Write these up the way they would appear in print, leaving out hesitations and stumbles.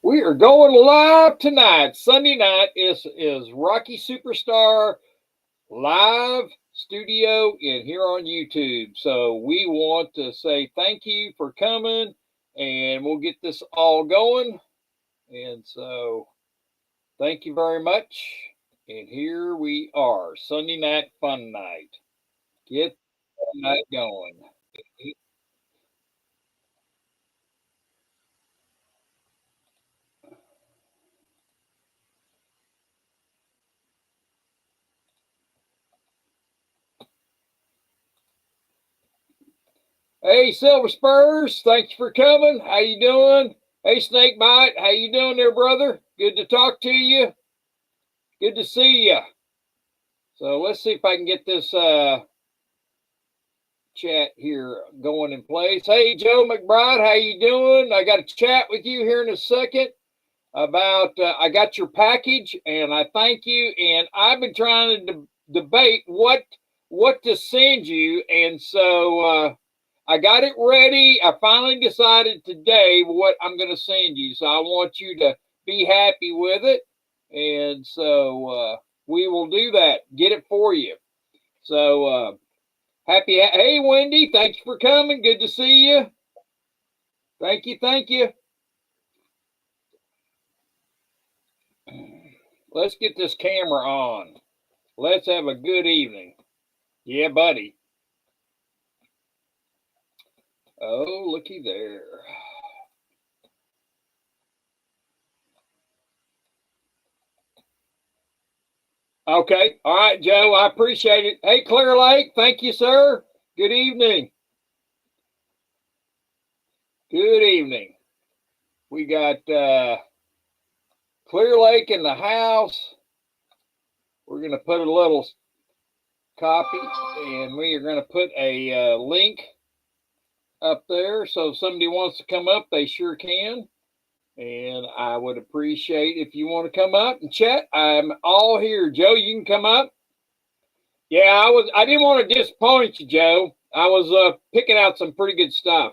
We are going live tonight. Sunday night is Rocky Superstar live studio in here on YouTube. So we want to say thank you for coming, and we'll get this all going. And so thank you very much. And here we are, Sunday night fun night. Get the night going. Hey, Silver Spurs, thanks for coming. How you doing? Hey, Snakebite, how you doing there, brother? Good to talk to you. Good to see you. So let's see if I can get this chat here going in place. Hey, Joe McBride, how you doing? I got to chat with you here in a second about I got your package and I thank you. And I've been trying to debate what to send you, and so I got it ready. I finally decided today what I'm going to send you. So I want you to be happy with it. And so we will do that. Get it for you. So happy. Hey, Wendy, thanks for coming. Good to see you. Thank you. Thank you. Let's get this camera on. Let's have a good evening. Yeah, buddy. Oh, looky there. Okay. All right, Joe. I appreciate it. Hey, Clear Lake. Thank you, sir. Good evening. Good evening. We got Clear Lake in the house. We're going to put a little copy, and we are going to put a link up there. So if somebody wants to come up, they sure can. And I would appreciate if you want to come up and chat. I'm all here. Joe, you can come up. Yeah, I didn't want to disappoint you, Joe. I was picking out some pretty good stuff.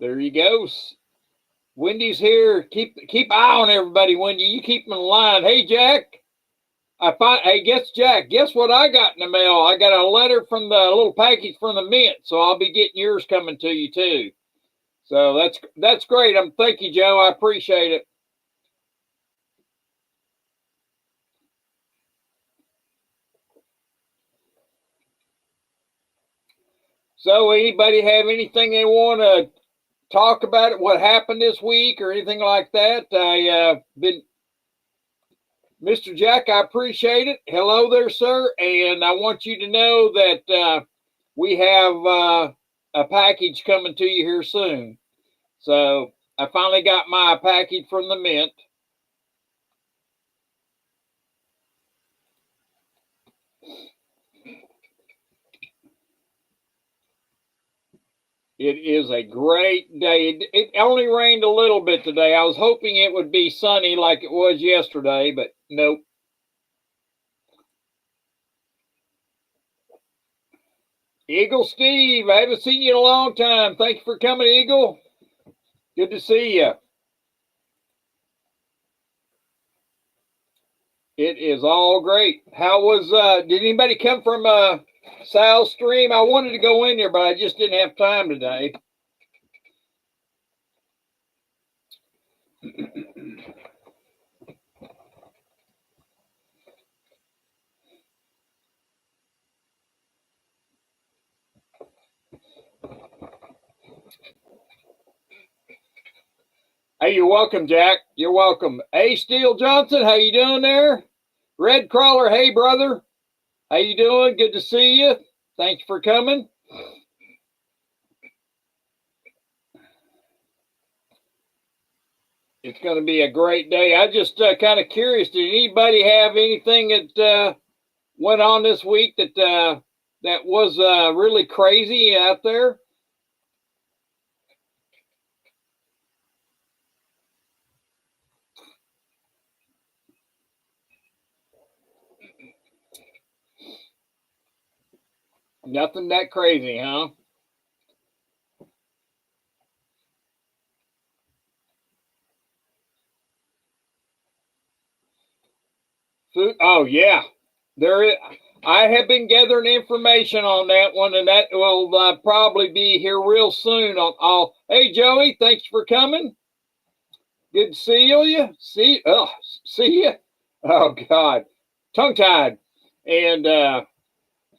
There you go. Wendy's here. Keep eye on everybody, Wendy. You keep them in line. Hey, Jack. Hey, Jack. Guess what I got in the mail? I got a letter from the little package from the mint, so I'll be getting yours coming to you too. So that's great. Thank you, Joe. I appreciate it. So, anybody have anything they want to talk about it? What happened this week or anything like that? Mr. Jack, I appreciate it. Hello there, sir. And I want you to know that we have a package coming to you here soon. So I finally got my package from the mint. It is a great day. It only rained a little bit today. I was hoping it would be sunny like it was yesterday, but nope. Eagle Steve, I haven't seen you in a long time. Thank you for coming, Eagle. Good to see you. It is all great. How was did anybody come from Sal's stream? I wanted to go in there, but I just didn't have time today. Hey, you're welcome, Jack. You're welcome. Hey, Steele Johnson, how you doing there? Red Crawler, hey, brother. How you doing? Good to see you. Thanks for coming. It's going to be a great day. I just kind of curious. Did anybody have anything that went on this week that that was really crazy out there? Nothing that crazy, huh? Food. Oh yeah, there is. I have been gathering information on that one, and that will probably be here real soon. On all. Hey Joey, thanks for coming. Good to see you. See you. Oh God, tongue tied. And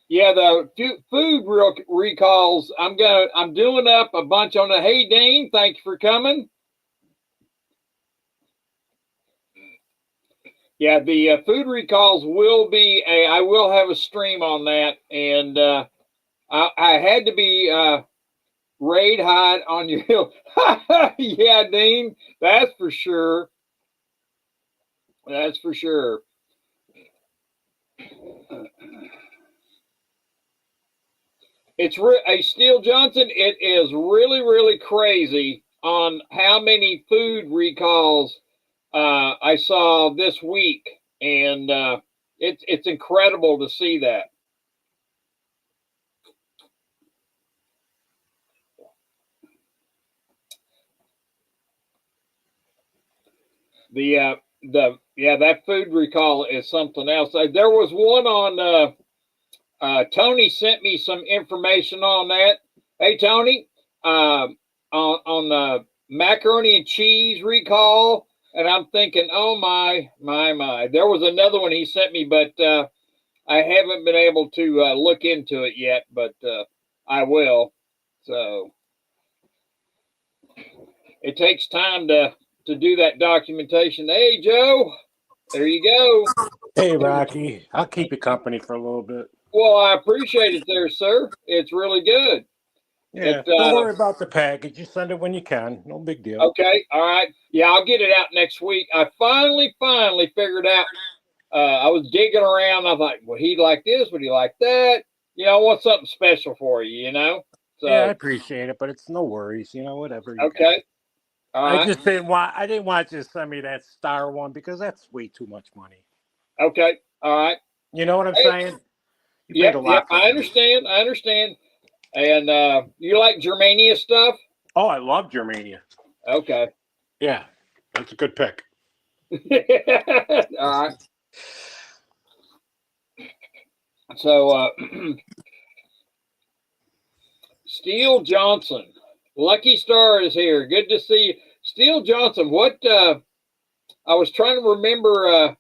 yeah, the food recalls. I'm doing up a bunch on the. Hey Dean, thanks for coming. Yeah, the food recalls will be I will have a stream on that, and I had to be raid hot on your hill. Yeah, Dean, that's for sure. That's for sure. It's Steel Johnson. It is really crazy on how many food recalls I saw this week, and it's incredible to see that. That food recall is something else. There was one on. Tony sent me some information on that. Hey Tony, on the macaroni and cheese recall, and I'm thinking, oh my. There was another one he sent me, but I haven't been able to look into it yet, but I will. So it takes time to do that documentation. Hey Joe, there you go. Hey Rocky, I'll keep you company for a little bit. Well, I appreciate it there, sir. It's really good. Yeah, don't worry about the package. You send it when you can. No big deal. Okay, all right. Yeah, I'll get it out next week. I finally figured out. I was digging around. I was like, would he like this? Would he like that? You know, I want something special for you, you know? So, yeah, I appreciate it, but it's no worries. You know, whatever. Okay. All right. I didn't want you to send me that star one because that's way too much money. Okay. All right. You know what I'm saying? Yeah, I understand. And you like Germania stuff? Oh, I love Germania. Okay. Yeah, that's a good pick. All right. So, Steel Johnson, Lucky Star is here. Good to see you. Steel Johnson, what, I was trying to remember,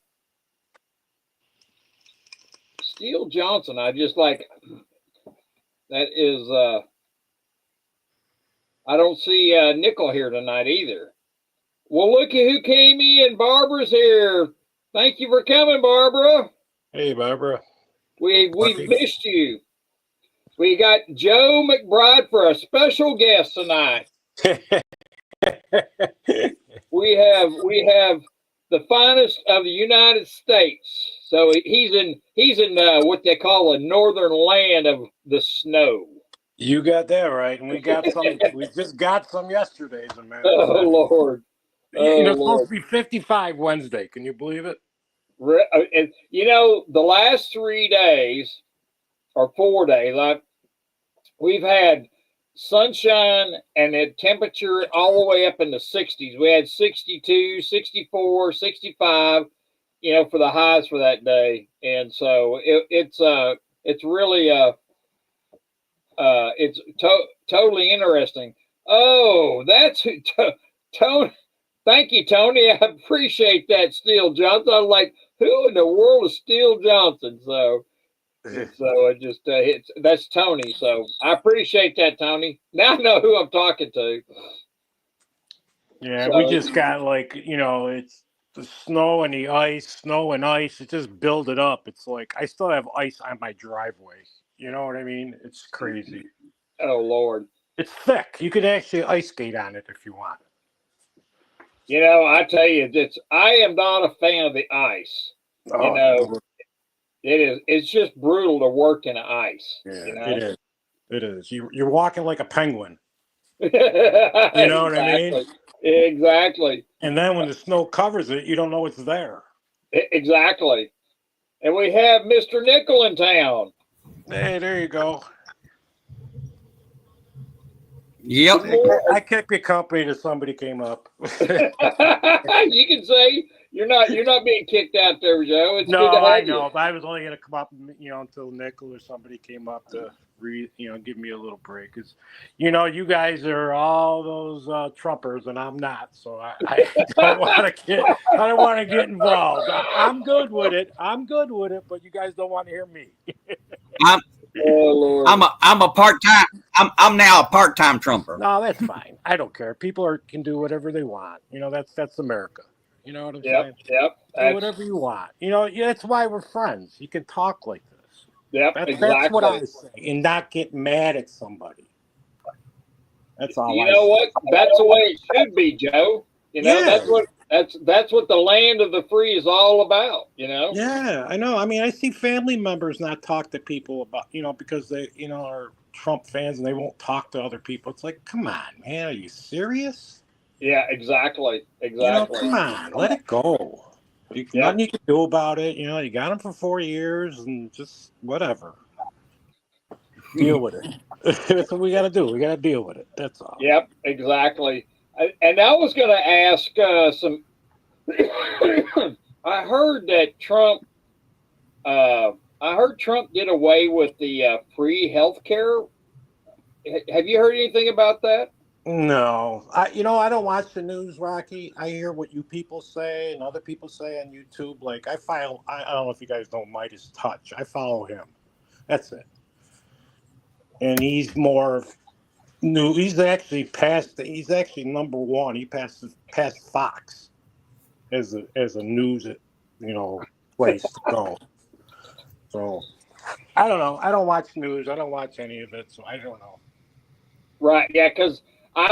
Steel Johnson, I just like, that is, I don't see Nickel here tonight either. Well, look at who came in. Barbara's here. Thank you for coming, Barbara. Hey, Barbara. We've missed you. We got Joe McBride for a special guest tonight. we have the finest of the United States. So he's in what they call a northern land of the snow. You got that right, and we got some. We just got some yesterday, as a matter of fact. Oh Lord! It's supposed to be 55 Wednesday. Can you believe it? You know, the last 3 days or 4 days, we've had sunshine and the temperature all the way up in the 60s. We had 62, 64, 65, you know, for the highs for that day. And so it's really it's totally interesting. Oh, that's Tony. Thank you, Tony. I appreciate that, Steel Johnson. I'm like, who in the world is Steel Johnson? So it just that's Tony. So I appreciate that, Tony. Now I know who I'm talking to. Yeah, so, we just got it's the snow and the ice, snow and ice. It just build it up. It's like I still have ice on my driveway. You know what I mean? It's crazy. Oh Lord! It's thick. You could actually ice skate on it if you want. You know, I tell you, I am not a fan of the ice. Oh, you know, it's just brutal to work in ice. Yeah, you know? It is. It is. You're walking like a penguin. You know what I mean? Exactly. And then when the snow covers it, you don't know it's there. Exactly. And we have Mr. Nickel in town. Hey, there you go. Yep. I kept your company till somebody came up. You can say you're not being kicked out there, Joe. It's good to No, have I you. know, but I was only going to come up, until Nickel or somebody came up to give me a little break. Because, you guys are all those Trumpers, and I'm not, so I don't want to get involved. I'm good with it. But you guys don't want to hear me. I'm Oh Lord. I'm a part-time. I'm now a part-time Trumper. No, that's fine. I don't care. People can do whatever they want. That's America. You know what I'm saying? Yep. Do whatever you want. That's why we're friends. You can talk like this. Yep. That's what I say, and not get mad at somebody. That's all. You know what? That's the way it should be, Joe. That's what the land of the free is all about. Yeah, I know. I mean, I see family members not talk to people about because they are Trump fans and they won't talk to other people. It's like, come on, man, are you serious? Yeah, exactly. Come on, let it go. Nothing you can do about it. You got him for 4 years and just whatever. Deal with it. That's what we got to do. We got to deal with it. That's all. Yep, exactly. And I was going to ask some. I heard that Trump. I heard Trump did away with the free health care. Have you heard anything about that? No, I don't watch the news, Rocky. I hear what you people say and other people say on YouTube. Like I don't know if you guys know Midas Touch. I follow him. That's it. And he's more new. He's actually number one. He passed Fox as a news place to go. So I don't know. I don't watch news. I don't watch any of it. So I don't know. Right. Yeah. Because I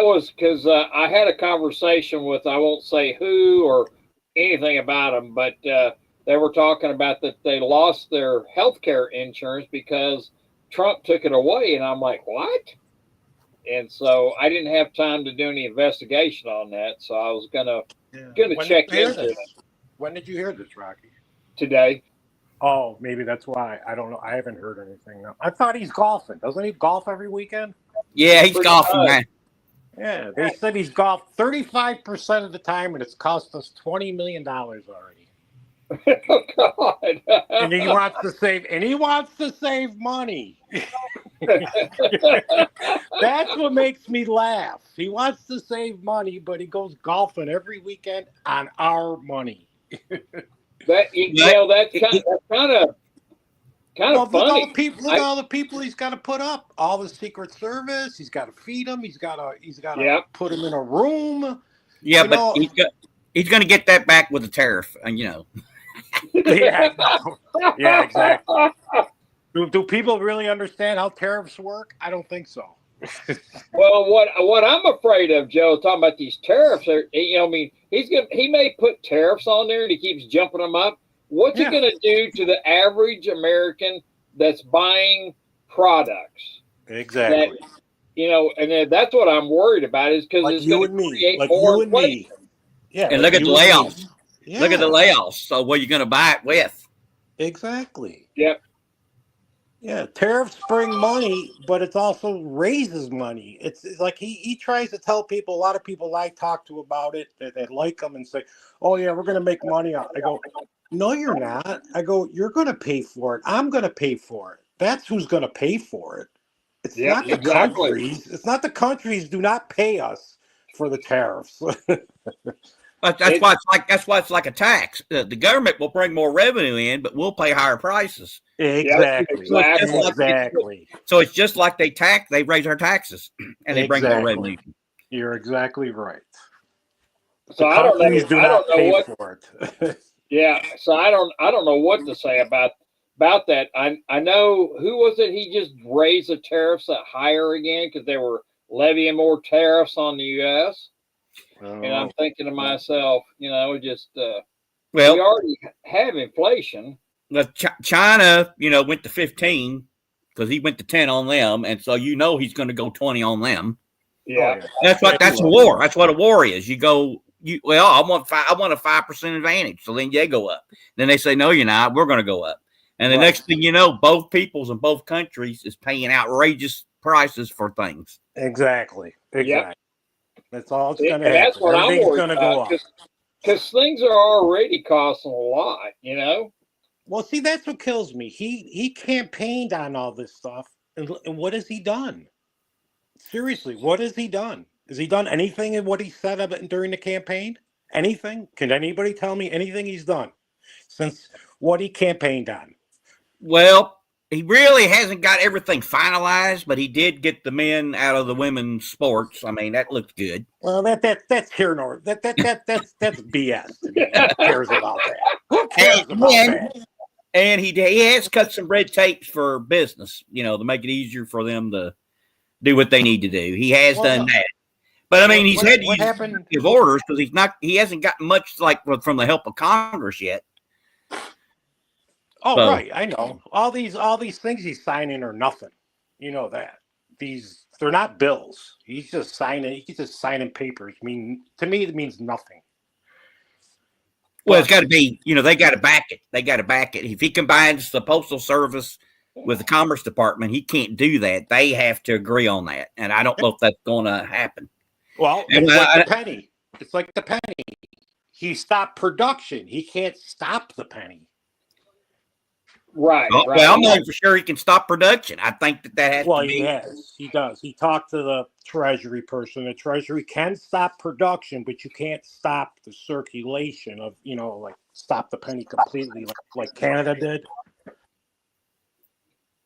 had a conversation with, I won't say who or anything about them, but they were talking about that they lost their health care insurance because Trump took it away. And I'm like, what? And so I didn't have time to do any investigation on that. So I was gonna check into it. When did you hear this, Rocky? Today. Oh, maybe that's why. I don't know. I haven't heard anything. No. I thought he's golfing. Doesn't he golf every weekend? Yeah, he's golfing, man. Yeah, they said he's golfed 35% of the time, and it's cost us $20 million already. Oh God! And he wants to save money. That's what makes me laugh. He wants to save money, but he goes golfing every weekend on our money. That's kind of funny. Look at all the people he's got to put up. All the Secret Service. He's got to feed them. He's got to put them in a room. Yeah, but he's going to get that back with a tariff, and Yeah, exactly. Do people really understand how tariffs work? I don't think so. Well, what I'm afraid of, Joe, talking about these tariffs, he may put tariffs on there and he keeps jumping them up. What's he going to do to the average American that's buying products? Exactly. And that's what I'm worried about is because it's going to create more inflation. Yeah, and look at the layoffs. Yeah. Look at the layoffs. So what are you going to buy it with? Exactly. Yep. Yeah, tariffs bring money, but it also raises money. It's like he tries to tell people, a lot of people I talk to about it, that like him and say, oh, yeah, we're going to make money. I go, no, you're not. I go, you're going to pay for it. I'm going to pay for it. That's who's going to pay for it. It's not the countries. It's not the countries do not pay us for the tariffs. But that's why it's like a tax. The government will bring more revenue in, but we'll pay higher prices. Exactly. So it's just like they raise our taxes and they bring more revenue. You're exactly right. So I don't know what for it. Yeah. So I don't know what to say about that. I know, who was it? He just raised the tariffs higher again because they were levying more tariffs on the U.S. And I'm thinking to myself, we already have inflation. China, went to 15 because he went to 10 on them, and so he's going to go 20 on them. Yeah, that's a war. That's what a war is. I want a 5% advantage, so then they go up. Then they say, no, you're not. We're going to go up, and the next thing you know, both peoples and both countries is paying outrageous prices for things. Exactly. That's all it's See, going to and happen. that's what I'm Everything's worried going to go about up. because things are already costing a lot, you know. Well, see, that's what kills me. He campaigned on all this stuff, and what has he done? Seriously, what has he done? Has he done anything in what he said about during the campaign? Anything? Can anybody tell me anything he's done since what he campaigned on? Well, he really hasn't got everything finalized, but he did get the men out of the women's sports. I mean, that looked good. Well, that's here nor that's BS to me. Who cares about that? Who cares about that? And he has cut some red tapes for business, to make it easier for them to do what they need to do. He has done that. But I mean, he's had to use executive orders because he hasn't gotten much like from the help of Congress yet. Oh, so, right, I know. All these things he's signing are nothing. You know that. They're not bills. He's just signing papers. I mean, to me it means nothing. Well, it's got to be, they got to back it. They got to back it. If he combines the Postal Service with the Commerce Department, he can't do that. They have to agree on that. And I don't know if that's going to happen. Well, it's like the penny. It's like the penny. He stopped production. He can't stop the penny. Right. Well, I'm not even sure he can stop production. I think that has to be. He has. He does. He talked to the Treasury person. The Treasury can stop production, but you can't stop the circulation of, like stop the penny completely, like Canada did.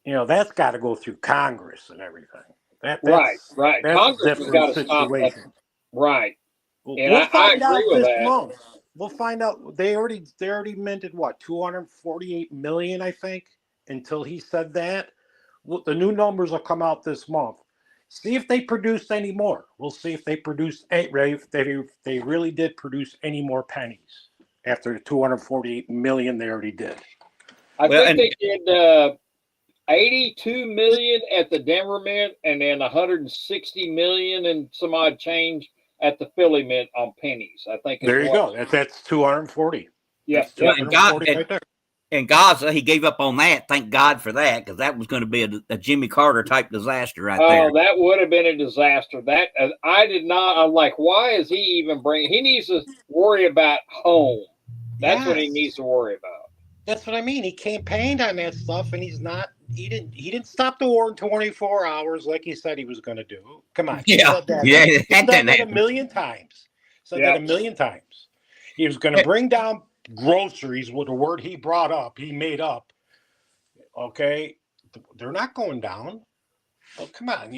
That's got to go through Congress and everything. That's right. That's Congress a different situation. Right. And we'll find out this month. We'll find out. They already minted what, 248 million, I think, until he said that. Well, the new numbers will come out this month. See if they produced any more. We'll see if they produced if they really did produce any more pennies after the 248 million they already did. I think they did 82 million at the Denver Mint and then 160 million and some odd change at the Philly Mint on pennies. I think. There you go. That's 240. Yeah. In Gaza, he gave up on that. Thank God for that, because that was going to be a Jimmy Carter type disaster there. Oh, that would have been a disaster. That I did not. I'm like, why is he even bringing? He needs to worry about home. That's what he needs to worry about. That's what I mean. He campaigned on that stuff, and he's not. He didn't stop the war in 24 hours like he said he was going to do. Come on. He said that a million times. That a million times. He was going to bring down groceries with the word he brought up. He made up. Okay, they're not going down. Oh, come on.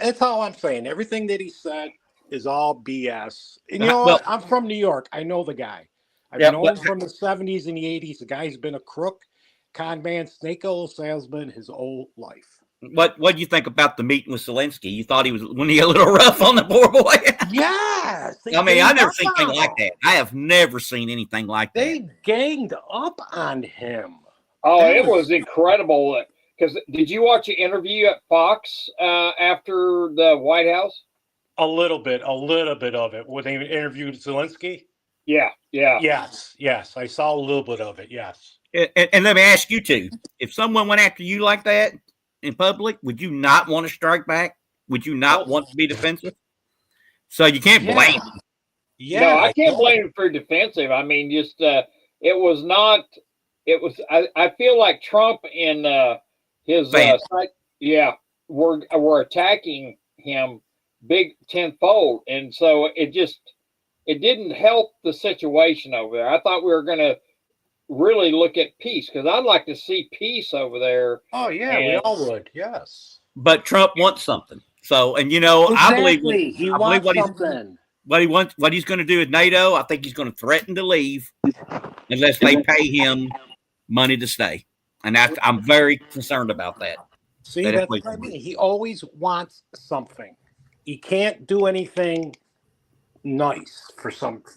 That's all I'm saying. Everything that he said is all BS. And you know what? I'm from New York. I know the guy. I've known him from the 70s and the 80s. The guy's been a crook, con man, snake oil salesman his whole life. What do you think about the meeting with Zelensky? You thought when he got a little rough on the poor boy? Yes. I mean, I've never seen anything like that. I have never seen anything like that. They ganged up on him. Oh, it was incredible. Because did you watch an interview at Fox after the White House? A little bit of it. When they interviewed Zelensky? Yeah. Yes. I saw a little bit of it, yes. And let me ask you two. If someone went after you like that in public, would you not want to strike back? Would you not want to be defensive? So you can't blame him. Yeah. No, I can't blame him for defensive. I mean, just it was not. It was. I feel like Trump and his were attacking him big tenfold, and so it didn't help the situation over there. I thought we were going to really look at peace, because I'd like to see peace over there. Oh yeah, we all would. Yes, but Trump wants something. So, and I believe what he's going to do with NATO. I think he's going to threaten to leave unless they pay him money to stay, and I'm very concerned about that. See, that's what I mean. He always wants something. He can't do anything nice for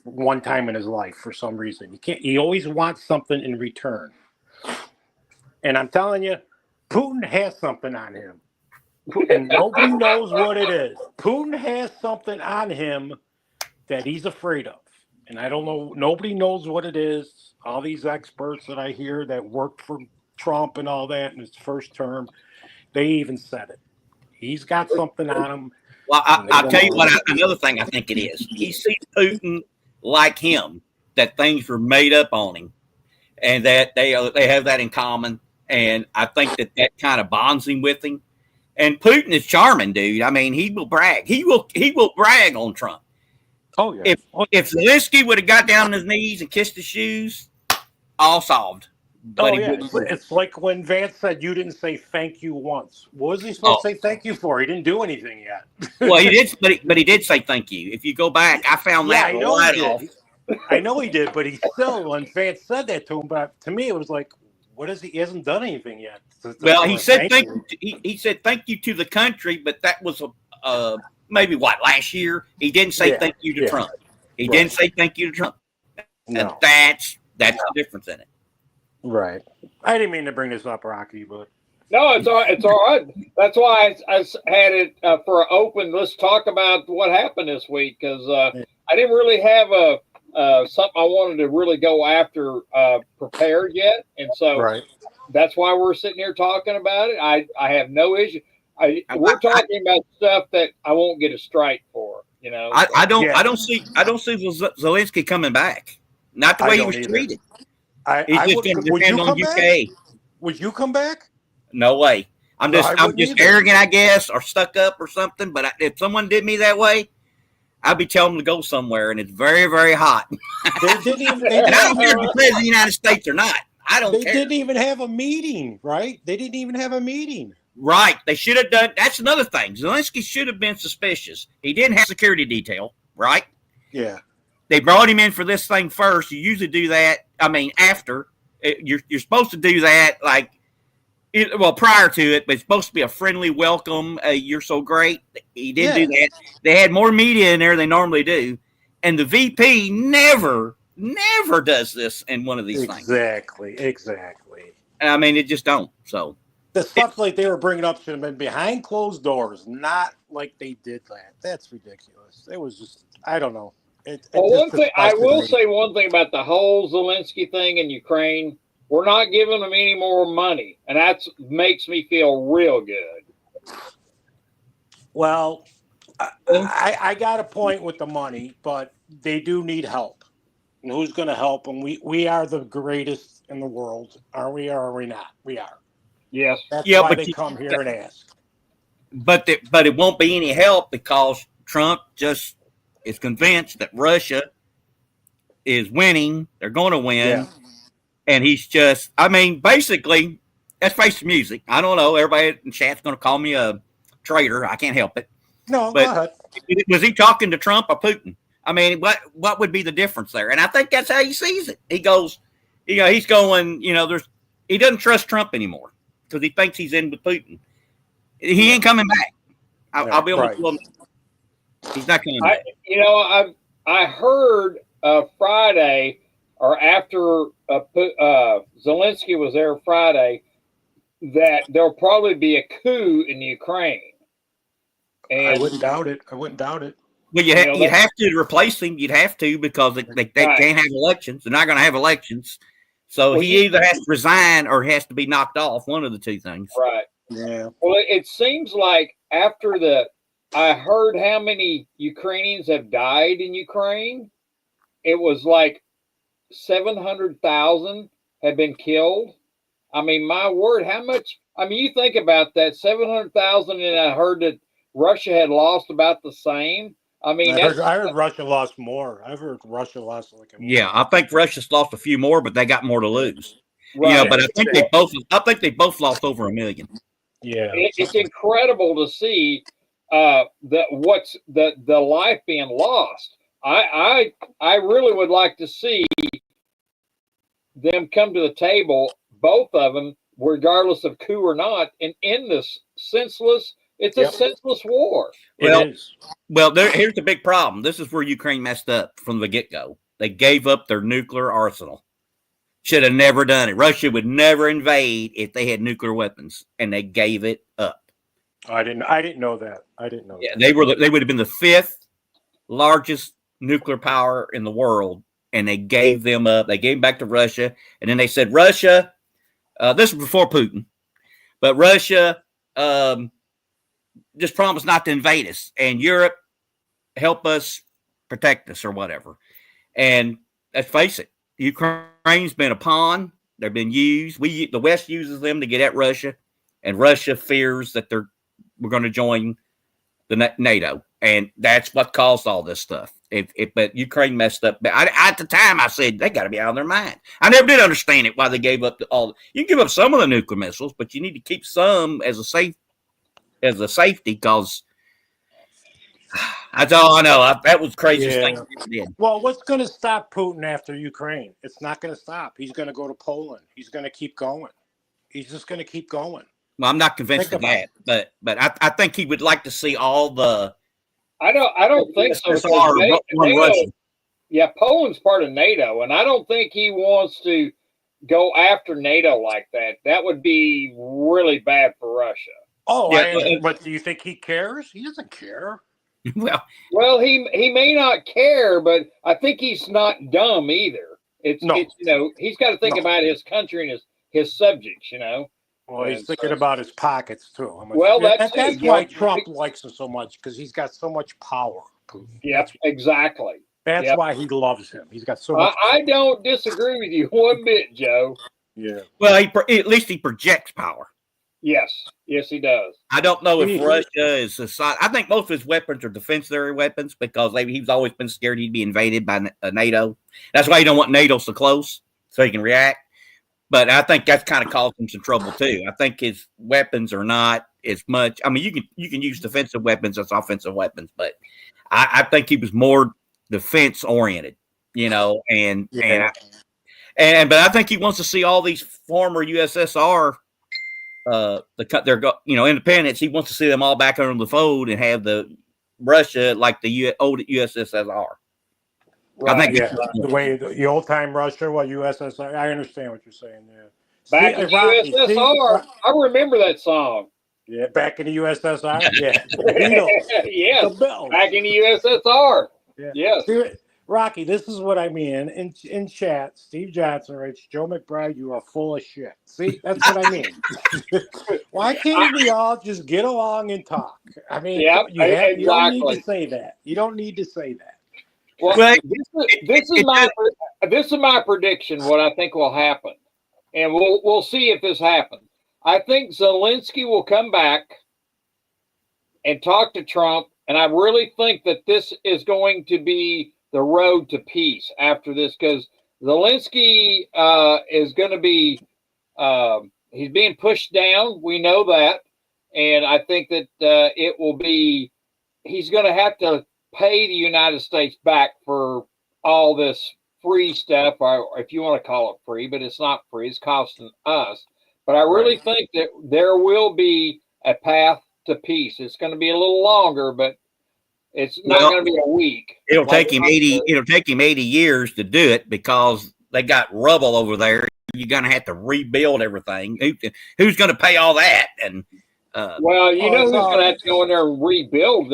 one time in his life for some reason. He always wants something in return. And I'm telling you, Putin has something on him. And nobody knows what it is. Putin has something on him that he's afraid of. And I don't know, nobody knows what it is. All these experts that I hear that worked for Trump and all that in his first term, they even said it. He's got something on him. Well, I'll tell you what. Another thing I think it is. He sees Putin like him, that things were made up on him, and that they have that in common. And I think that kind of bonds him with him. And Putin is charming, dude. I mean, he will brag. He will brag on Trump. Oh yeah. If Zelensky would have got down on his knees and kissed his shoes, all solved. But it's like when Vance said you didn't say thank you once. What was he supposed to say thank you for? He didn't do anything yet. Well, he did, but he did say thank you. If you go back, I found that right off. I know he did, but he still, when Vance said that to him, but to me it was like, what is he? He hasn't done anything yet. Well, he said thank you. He said thank you to the country, but that was maybe last year. He didn't say thank you to Trump. He didn't say thank you to Trump. No. And that's the difference in it. Right. I didn't mean to bring this up, Rocky, but no, it's all right. That's why I had it for an open. Let's talk about what happened this week, because I didn't really have something I wanted to really go after prepared yet, and so that's why we're sitting here talking about it. I have no issue. We're talking about stuff that I won't get a strike for. You know, I don't see Zelensky coming back. Not the way he was treated. He's just going to depend on UK. Would you come back? No way. I'm just arrogant, I guess, or stuck up or something. But if someone did me that way, I'd be telling them to go somewhere, and it's very, very hot. And I don't care if the president of the United States or not. I don't care. They didn't even have a meeting, right? They didn't even have a meeting. Right. They should have done. That's another thing. Zelensky should have been suspicious. He didn't have security detail, right? Yeah. They brought him in for this thing first. You usually do that. I mean, after you're supposed to do that, prior to it, but it's supposed to be a friendly welcome. You're so great. He didn't do that. They had more media in there than they normally do, and the VP never does this in one of these things. Exactly. I mean, it just don't. So the stuff like they were bringing up should have been behind closed doors, not like they did that. That's ridiculous. It was just, I don't know. I will say one thing about the whole Zelensky thing in Ukraine. We're not giving them any more money, and that makes me feel real good. Well, I got a point with the money, but they do need help. And who's going to help them? We are the greatest in the world, are we or are we not? We are. Yes. That's why they come here and ask. But it won't be any help because Trump just is convinced that Russia is winning. They're going to win. Yeah. And he's just, I mean, basically, let's face the music. I don't know. Everybody in chat's going to call me a traitor. I can't help it. No, but go ahead. Was he talking to Trump or Putin? I mean, what would be the difference there? And I think that's how he sees it. He goes, he's going, he doesn't trust Trump anymore because he thinks he's in with Putin. He ain't coming back. I'll be able to tell him. He's not coming back. I heard Friday or after Zelensky was there Friday that there'll probably be a coup in Ukraine. And I wouldn't doubt it. Well, you'd have to replace him. You'd have to because they can't have elections. They're not going to have elections. So he either has to resign or has to be knocked off. One of the two things. Right. Yeah. Well, it seems like after I heard how many Ukrainians have died in Ukraine. It was like 700,000 had been killed. I mean, my word, how much? I mean, you think about that, 700,000, and I heard that Russia had lost about the same. I mean, I heard Russia lost more. I've heard Russia lost I think Russia's lost a few more, but they got more to lose. Right. But I think they both lost over 1 million. Yeah, it's incredible to see the life being lost. I really would like to see them come to the table, both of them, regardless of coup or not, and end this senseless. It's a senseless war. It is. Well, here's the big problem. This is where Ukraine messed up from the get-go. They gave up their nuclear arsenal. Should have never done it. Russia would never invade if they had nuclear weapons, and they gave it up. I didn't know that. Yeah, they would have been the 5th largest nuclear power in the world, and they gave them up. They gave them back to Russia, and then they said, Russia, this was before Putin, but Russia, just promise not to invade us, and Europe help us protect us or whatever. And let's face it, Ukraine's been a pawn. They've been used. The West uses them to get at Russia, and Russia fears that we're going to join the NATO, and that's what caused all this stuff. But Ukraine messed up. But at the time, I said they got to be out of their mind. I never did understand it why they gave up all. You can give up some of the nuclear missiles, but you need to keep some as a safety, because that's all I know. That was craziest thing they did. Well, what's going to stop Putin after Ukraine? It's not going to stop. He's going to go to Poland. He's going to keep going. He's just going to keep going. Well, I'm not convinced of that, but I think he would like to see all the. I don't think so. NATO, yeah, Poland's part of NATO, and I don't think he wants to go after NATO like that. That would be really bad for Russia. Oh, but do you think he cares? He doesn't care. Well, he may not care, but I think he's not dumb either. It's he's got to think about his country and his subjects. Well, he's thinking about his pockets too. Well, that's why Trump likes him so much, because he's got so much power. Yep, exactly. That's why he loves him. He's got so much. I don't disagree with you one bit, Joe. Yeah. Well, at least he projects power. Yes, he does. I don't know if Russia is I think most of his weapons are defensive weapons, because he's always been scared he'd be invaded by NATO. That's why he don't want NATO so close, so he can react. But I think that's kind of caused him some trouble too. I think his weapons are not as much. I mean, you can use defensive weapons as offensive weapons, but I think he was more defense oriented, but I think he wants to see all these former USSR, independence. He wants to see them all back under the fold and have the Russia like the old USSR. Right. I think the way the old time Russia, USSR. I understand what you're saying. Yeah, back in the USSR. I remember that song. Yeah, back in the USSR. Yeah, the Beatles. Yes, the Beatles. Back in the USSR. Yeah. Yes. See, Rocky, this is what I mean. In chat, Steve Johnson writes, Joe McBride, you are full of shit. See, that's what I mean. Why can't we all just get along and talk? I mean, you don't need to say that. You don't need to say that. Well, this is my prediction. What I think will happen, and we'll see if this happens. I think Zelensky will come back and talk to Trump, and I really think that this is going to be the road to peace after this, because Zelensky is going to be he's being pushed down. We know that, and I think that it will be he's going to have to pay the United States back for all this free stuff, or if you want to call it free, but it's not free. It's costing us. But I really think that there will be a path to peace. It's going to be a little longer, but it's not going to be a week. It'll take him 80. It'll take him 80 years to do it, because they got rubble over there. You're going to have to rebuild everything. Who's going to pay all that? And who's going to have to go in there and rebuild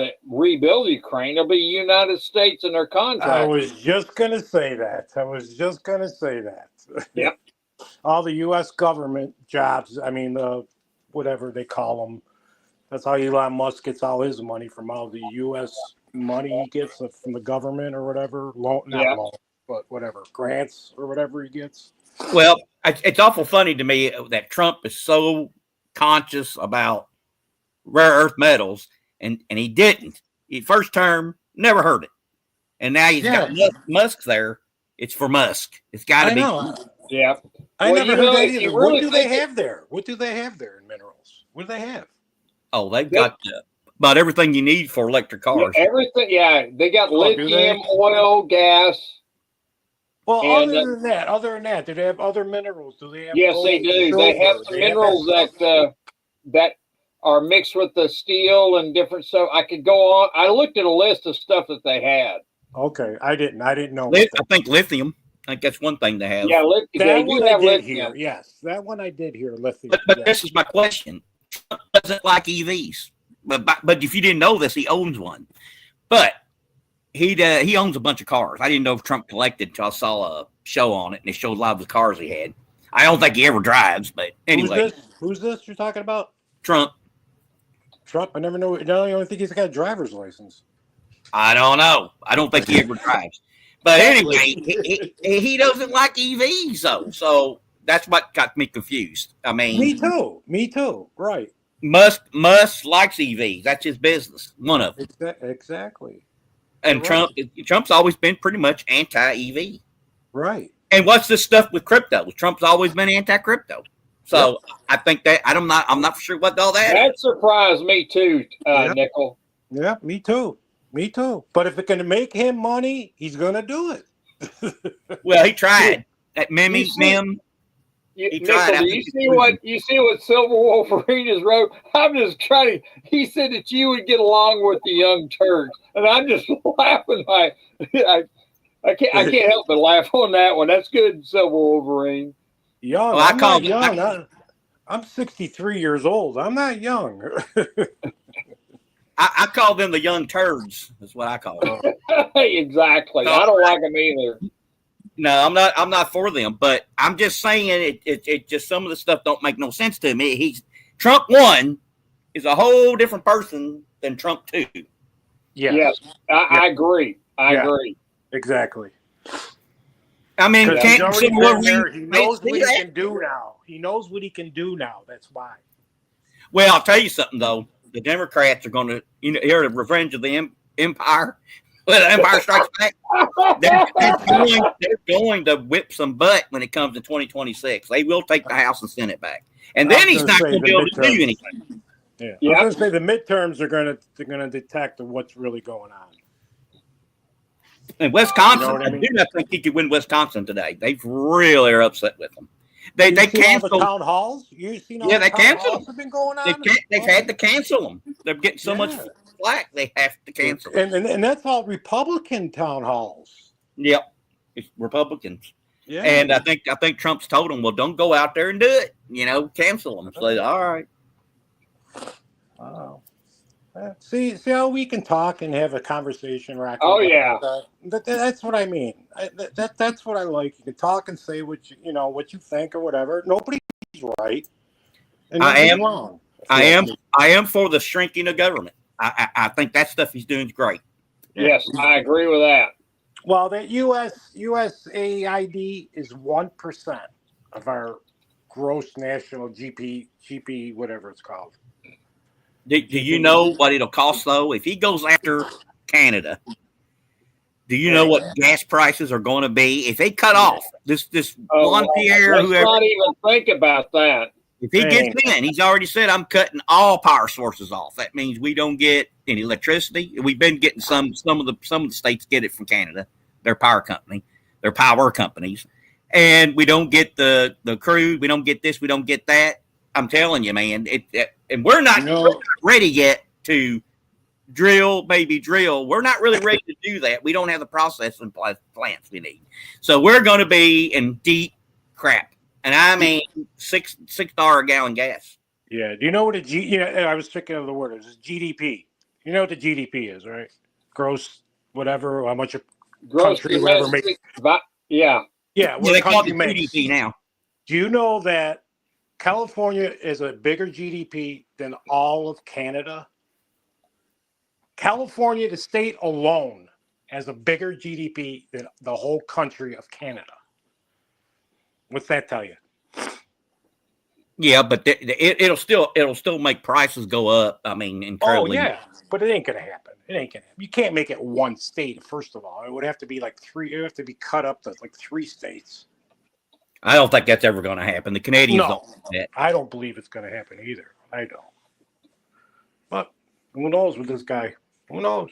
Ukraine? It'll be United States and their contract. I was just going to say that. Yep. All the U.S. government jobs, I mean, whatever they call them, that's how Elon Musk gets all his money, from all the U.S. money he gets from the government or whatever. Not loan, but whatever. Grants or whatever he gets. Well, it's awful funny to me that Trump is so conscious about rare earth metals, and he didn't. First term, never heard it. And now he's got Musk there. It's for Musk. It's got to be. Yeah. I never heard that either. What do they have there? What do they have there in minerals? What do they have? Oh, they've got about everything you need for electric cars. Yeah, everything. Yeah, they got lithium, oil, gas. Well, other than that, do they have other minerals? Do they have? Yes, they do. They have some minerals that are mixed with the steel and different stuff. I could go on. I looked at a list of stuff that they had. Okay, I didn't know. I think lithium. I think that's one thing to have. Yeah, that one I did hear. Yes, that one I did hear. Lithium. But this is my question. Trump doesn't like EVs, but if you didn't know this, he owns one. But he owns a bunch of cars. I didn't know if Trump collected until I saw a show on it, and it showed a lot of the cars he had. I don't think he ever drives, but anyway. Who's this you're talking about? Trump. Trump, I never know. I don't even think he's got a driver's license. I don't know. I don't think he ever drives. But anyway, he doesn't like EVs, though. So that's what got me confused. I mean, Me too. Right. Musk likes EVs. That's his business. One of them. Exactly. And Trump's always been pretty much anti-EV. Right. And what's this stuff with crypto? Trump's always been anti-crypto. So I think that I'm not for sure what all that. That surprised me too, Nickel. Yeah, me too. But if it can make him money, he's gonna do it. Well, he tried. That Mim. He tried. You see what Silver Wolverine has wrote? I'm just trying to. He said that you would get along with the Young Turks, and I'm just laughing. I can't help but laugh on that one. That's good, Silver Wolverine. Young. Well, I'm not young. I'm 63 years old. I'm not young. I call them the young turds. That's what I call them. Exactly. No, I don't like them either. No, I'm not for them. But I'm just saying it just some of the stuff don't make no sense to me. Trump 1 is a whole different person than Trump 2. Yes. I agree. I agree. Exactly. I mean, he knows what he can do now. He knows what he can do now. That's why. Well, I'll tell you something though. The Democrats are going to, hear the revenge of the empire. When the Empire Strikes Back, they're going to whip some butt when it comes to 2026. They will take the House and Senate back, and then he's not going to be able to do anything. Yeah, I was going to say the midterms are going to detect what's really going on. In Wisconsin, I do not think he could win Wisconsin today. They really are upset with him. They canceled the town halls. You seen all they canceled them. Been going on. They've had to cancel them. They're getting so much flack. They have to cancel them. And that's all Republican town halls. Yep, it's Republicans. Yeah, and I think Trump's told them, well, don't go out there and do it. Cancel them. So all right. Wow. See how we can talk and have a conversation, Rocky. Oh yeah, that's what I mean. That's what I like. You can talk and say what you think or whatever. Nobody's right, and nobody's wrong. I am for the shrinking of government. I think that stuff he's doing is great. Yes, I agree with that. Well, that USAID is 1% of our gross national GP, whatever it's called. Do you know what it'll cost, though? If he goes after Canada, do you know what gas prices are going to be? If they cut off this Juan Pierre, whoever. Let's not even think about that. If he gets in, he's already said, I'm cutting all power sources off. That means we don't get any electricity. We've been getting some of the states get it from Canada, their power companies. And we don't get the crude. We don't get this. We don't get that. I'm telling you, man, and we're not ready yet to drill. We're not really ready to do that. We don't have the processing plants we need. So we're going to be in deep crap. And I mean, $6 a gallon gas. Yeah. Do you know what I was thinking of the word. It's GDP. You know what the GDP is, right? Gross, whatever, how much a country whatever makes. Yeah. Yeah. They call it GDP now. Do you know that California is a bigger GDP than all of Canada? California, the state alone, has a bigger GDP than the whole country of Canada. What's that tell you? Yeah, but it'll still make prices go up. I mean, incredibly. Oh yeah, but it ain't gonna happen. You can't make it one state. First of all, it would have to be like three. It would have to be cut up to like 3 states. I don't think that's ever going to happen. The Canadians don't do that. I don't believe it's going to happen either. I don't. But who knows with this guy? Who knows?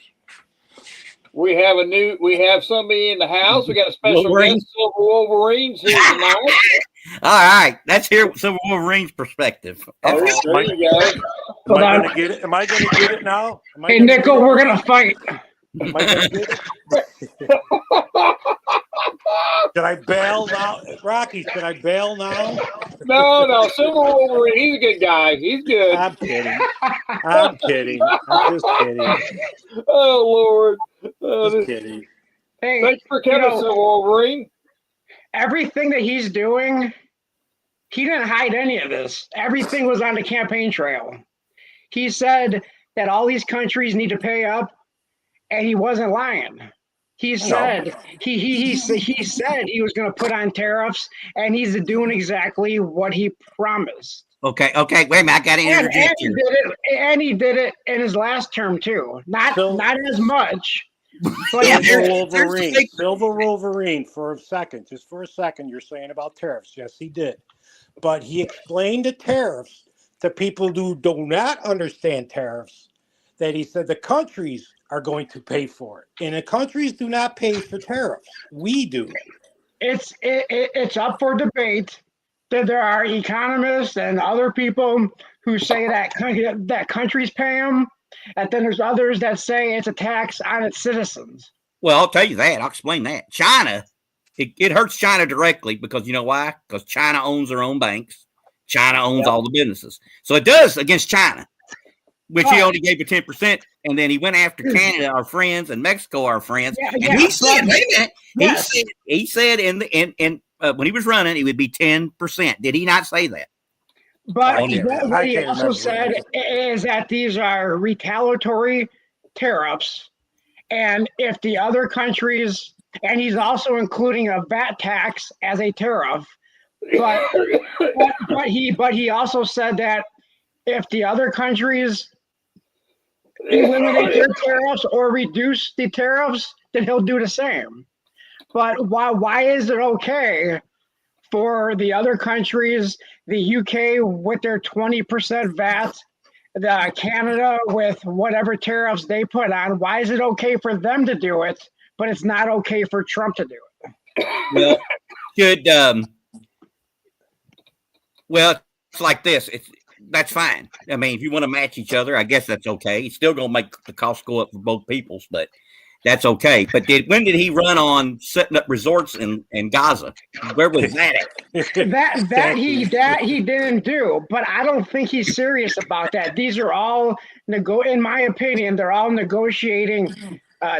We have somebody in the house. We got a special guest, Silver Wolverines here tonight. All right, let's hear Silver Wolverine's perspective. Oh, there you go. Am I going to get it? Am I going to get it now? Hey, Nickel, we're going to fight. Am I going to get it? Should I bail now? Rocky, should I bail now? No, Silver Wolverine, he's a good guy. He's good. I'm kidding. I'm just kidding. Oh, Lord. Just kidding. Hey, thanks for coming, Silver Wolverine. Everything that he's doing, he didn't hide any of this. Everything was on the campaign trail. he said that all these countries need to pay up, and he wasn't lying. He said he said he was going to put on tariffs, and he's doing exactly what he promised. Okay, wait a minute. I got to interject here. And he did it in his last term too. Not as much. But Silver Wolverine, for a second, just for a second, you're saying about tariffs. Yes, he did. But he explained the tariffs to people who do not understand tariffs, that he said the countries are going to pay for it. And the countries do not pay for tariffs. We do. It's up for debate. There are economists and other people who say that countries pay them, and then there's others that say it's a tax on its citizens. Well, I'll tell you that. I'll explain that. China, it hurts China directly because you know why? Because China owns their own banks. China owns all the businesses. So it does against China, which he only gave a 10%. And then he went after Canada, our friends, and Mexico, our friends. And he said, wait a minute. He said when he was running, it would be 10%. Did he not say that? But what he also said is that these are retaliatory tariffs. And if the other countries, and he's also including a VAT tax as a tariff, but he also said that if the other countries eliminate their tariffs or reduce the tariffs, then he'll do the same. But why is it okay for the other countries, the UK with their 20% VAT, the Canada with whatever tariffs they put on? Why is it okay for them to do it, but it's not okay for Trump to do it? Well, it's like this. That's fine. I mean, if you want to match each other, I guess that's okay. It's still going to make the cost go up for both peoples, but that's okay. But when did he run on setting up resorts in Gaza? Where was that at? that he didn't do. But I don't think he's serious about that. These are all in my opinion, they're all negotiating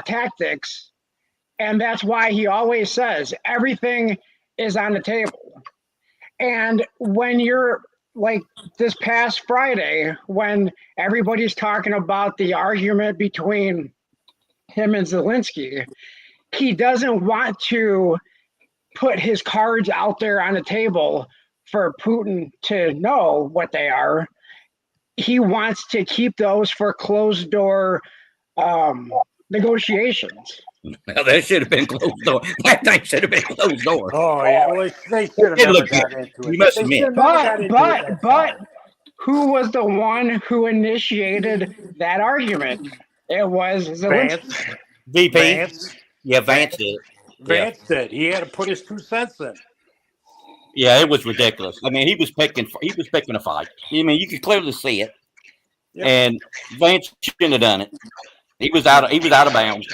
tactics, and that's why he always says everything is on the table. And when you're like this past Friday, when everybody's talking about the argument between him and Zelensky, he doesn't want to put his cards out there on the table for Putin to know what they are. He wants to keep those for closed door negotiations. Well, that should have been closed door. That thing should have been closed door. Oh yeah, well, they should have never got into it. You must admit. But who was the one who initiated that argument? It was Vance. VP. Vance. Yeah, Vance did. Vance did. He had to put his 2 cents in. Yeah, it was ridiculous. I mean, he was picking a fight. I mean, you could clearly see it. Yep. And Vance shouldn't have done it. He was out of bounds.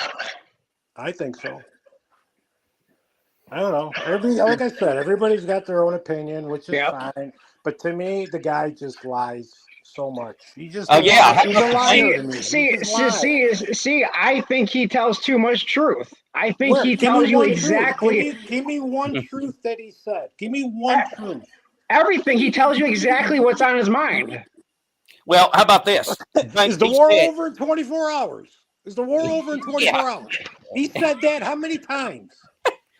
I think so. I don't know. Like I said, everybody's got their own opinion, which is fine. But to me, the guy just lies so much. He just he's a liar to me. See, I think he tells too much truth. I think he tells you exactly. Give me one truth that he said. Give me one truth. Everything. He tells you exactly what's on his mind. Well, how about this? Is the war over in 24 hours? Is the war over in 24 hours? He said that how many times?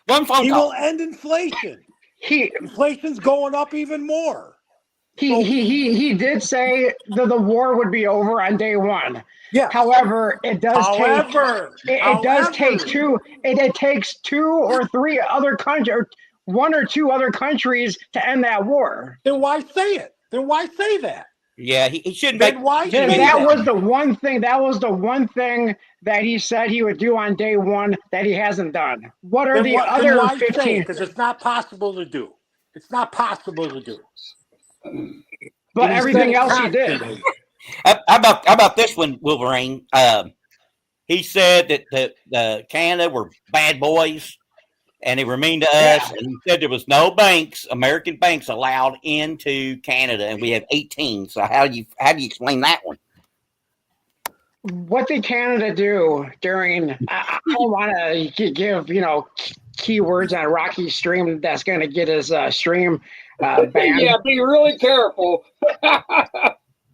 One phone call. He will end inflation. Inflation's going up even more. He did say that the war would be over on day one. Yeah. However, it takes 2 or 3 other countries, or 1 or 2 other countries to end that war. Then why say it? Then why say that? Yeah, he shouldn't. That was the one thing. That was the one thing that he said he would do on day one that he hasn't done. What are the other 15? Because it's not possible to do. It's not possible to do. But everything else he did. How about this one, Wolverine? He said that the Canada were bad boys, and they were mean to us. And he said there was no banks, American banks, allowed into Canada, and we have 18. So how do you explain that one? What did Canada do during? I don't want to give keywords on Rocky Stream that's going to get his stream banned. Yeah, be really careful.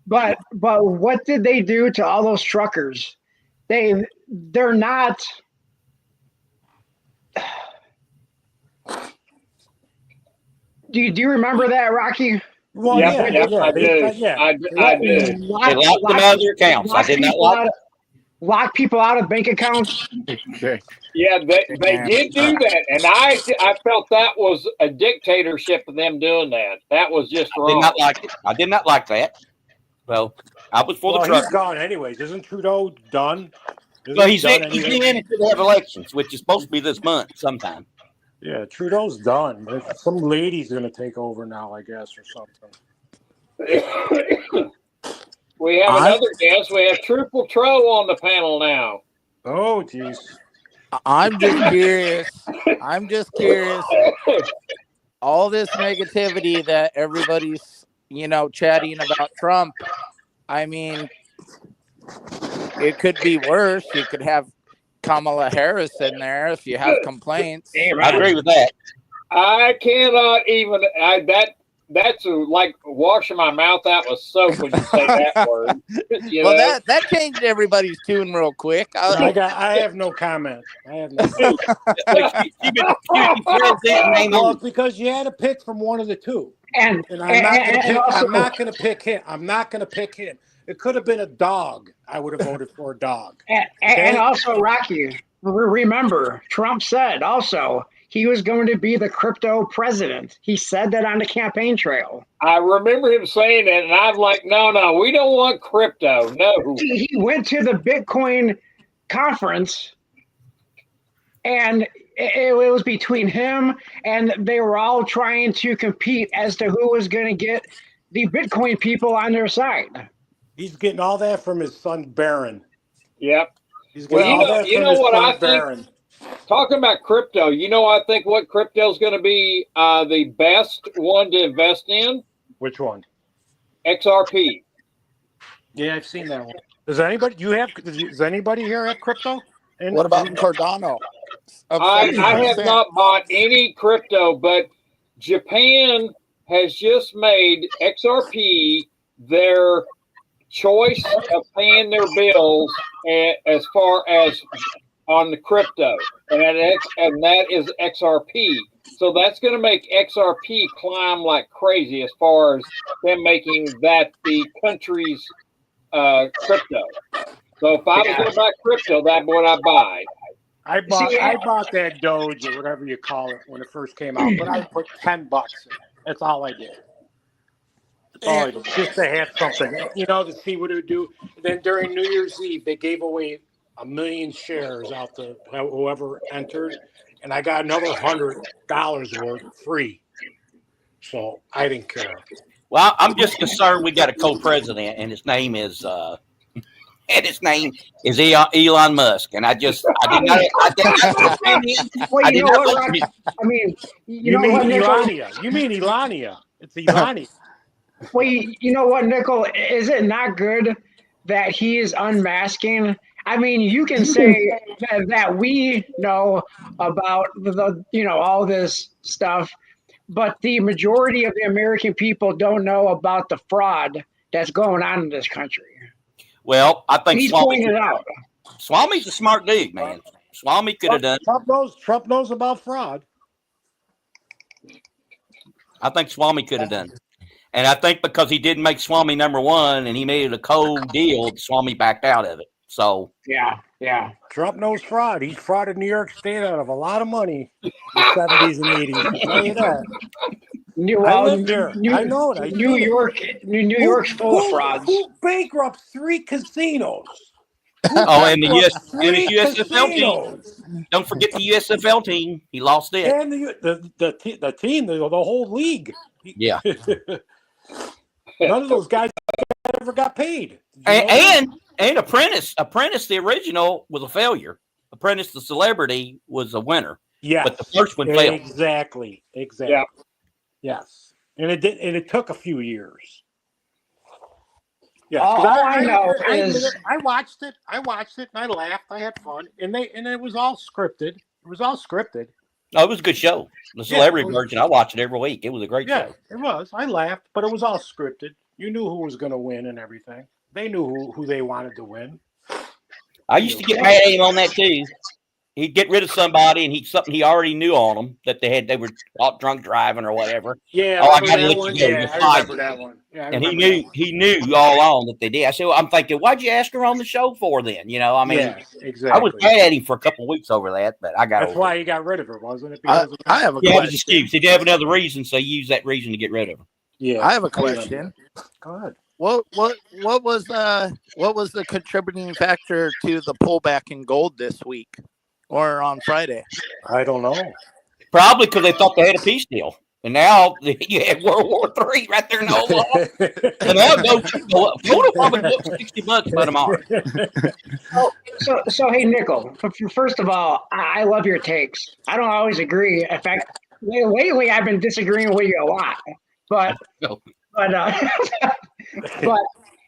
But what did they do to all those truckers? They're not. Do you remember that, Rocky? Well, Yep, yeah, yep, yeah, I do. I do. They locked them out of their accounts. I did not like it. Lock people out of bank accounts. Okay. Yeah, they did do that, and I felt that was a dictatorship of them doing that. That was just I did wrong. not like it. I did not like that. Well, I was for the Well, truck. he's gone anyways. Isn't Trudeau done? Isn't Well, he he's done in anyway? until they have elections, which is supposed to be this month sometime. Yeah, Trudeau's done. But some lady's going to take over now, I guess, or something. We have another guest. We have Triple Tro on the panel now. Oh, jeez. I'm just curious. All this negativity that everybody's, chatting about Trump. I mean, it could be worse. You could have Kamala Harris in there if you have complaints. I agree with that. I cannot even. That's like washing my mouth out with soap when you say that word. Well, that changed everybody's tune real quick. I have no comment. I have no comment. Well, It's because you had to pick from one of the two. And I'm not going to pick him. I'm not going to pick him. It could have been a dog. I would have voted for a dog. And also, Rocky, remember, Trump said also he was going to be the crypto president. He said that on the campaign trail. I remember him saying that, and I'm like, no, we don't want crypto. No. He went to the Bitcoin conference, and it was between him and they were all trying to compete as to who was going to get the Bitcoin people on their side. He's getting all that from his son Barron. Yep. He's getting all that from his son Barron. Talking about crypto, I think what crypto is going to be the best one to invest in? Which one? XRP. Yeah, I've seen that one. Does anybody here have crypto? What about Cardano? I have not bought any crypto, but Japan has just made XRP their choice of paying their bills as far as on the crypto, and that is XRP. So that's going to make XRP climb like crazy as far as them making that the country's crypto. So if I was going to buy crypto, that's what I buy. I bought that Doge or whatever you call it when it first came out, but I put $10 in it. That's all I did. That's all I did, just to have something, to see what it would do. And then during New Year's Eve, they gave away 1 million shares out to whoever entered, and I got another $100 worth free. So I didn't care. Well, I'm just concerned we got a co-president, and his name is Elon Musk, and I did not understand him. Well, you know what, Rocky? I mean, you mean Elania? You mean Elania? It's Elania. Well, you know what, Nickel? Is it not good that he is unmasking? I mean, you can say that we know about all this stuff, but the majority of the American people don't know about the fraud that's going on in this country. Well, I think he's pointed out. Swami's a smart dude, man. Swami could have done. Trump knows about fraud. I think Swami could have done. And I think because he didn't make Swami number one and he made it a cold deal, Swami backed out of it. So yeah. Trump knows fraud. He's frauded New York State out of a lot of money in the 70s and 80s. I'll tell you that. I lived there. I know it. New York's full of frauds. Who bankrupted 3 casinos? And the USFL team. Don't forget the USFL team. He lost it. And the team, the whole league. Yeah. None of those guys ever got paid. And Apprentice, the original was a failure. Apprentice, the celebrity, was a winner. Yeah, but the first one failed. Exactly. Yeah. Yes, and it did. And it took a few years. Yeah, I watched it. And I laughed. I had fun, and it was all scripted. Oh, it was a good show. The celebrity version, I watch it every week. It was a great show. It was. I laughed, but it was all scripted. You knew who was going to win and everything. They knew who they wanted to win. I used to get mad at him on that too. He'd get rid of somebody, and something he already knew on them that they were out drunk driving or whatever. Yeah, I got to that let one. you go. Yeah, I remember that one. Yeah, and he knew all along that they did. I said, well, I'm thinking, why'd you ask her on the show for then? You know, I mean, exactly. I was mad at him for a couple of weeks over that, but I got That's over why it. he got rid of her, wasn't it? I have a question. Excuse. He did have another reason, so he used that reason to get rid of her. Yeah, I have a question. Go ahead. What was the contributing factor to the pullback in gold this week or on Friday? I don't know. Probably because they thought they had a peace deal, and now you had World War III right there in Omaha. And now gold will probably go up $60 by tomorrow. So hey, Nickel. First of all, I love your takes. I don't always agree. In fact, lately I've been disagreeing with you a lot. But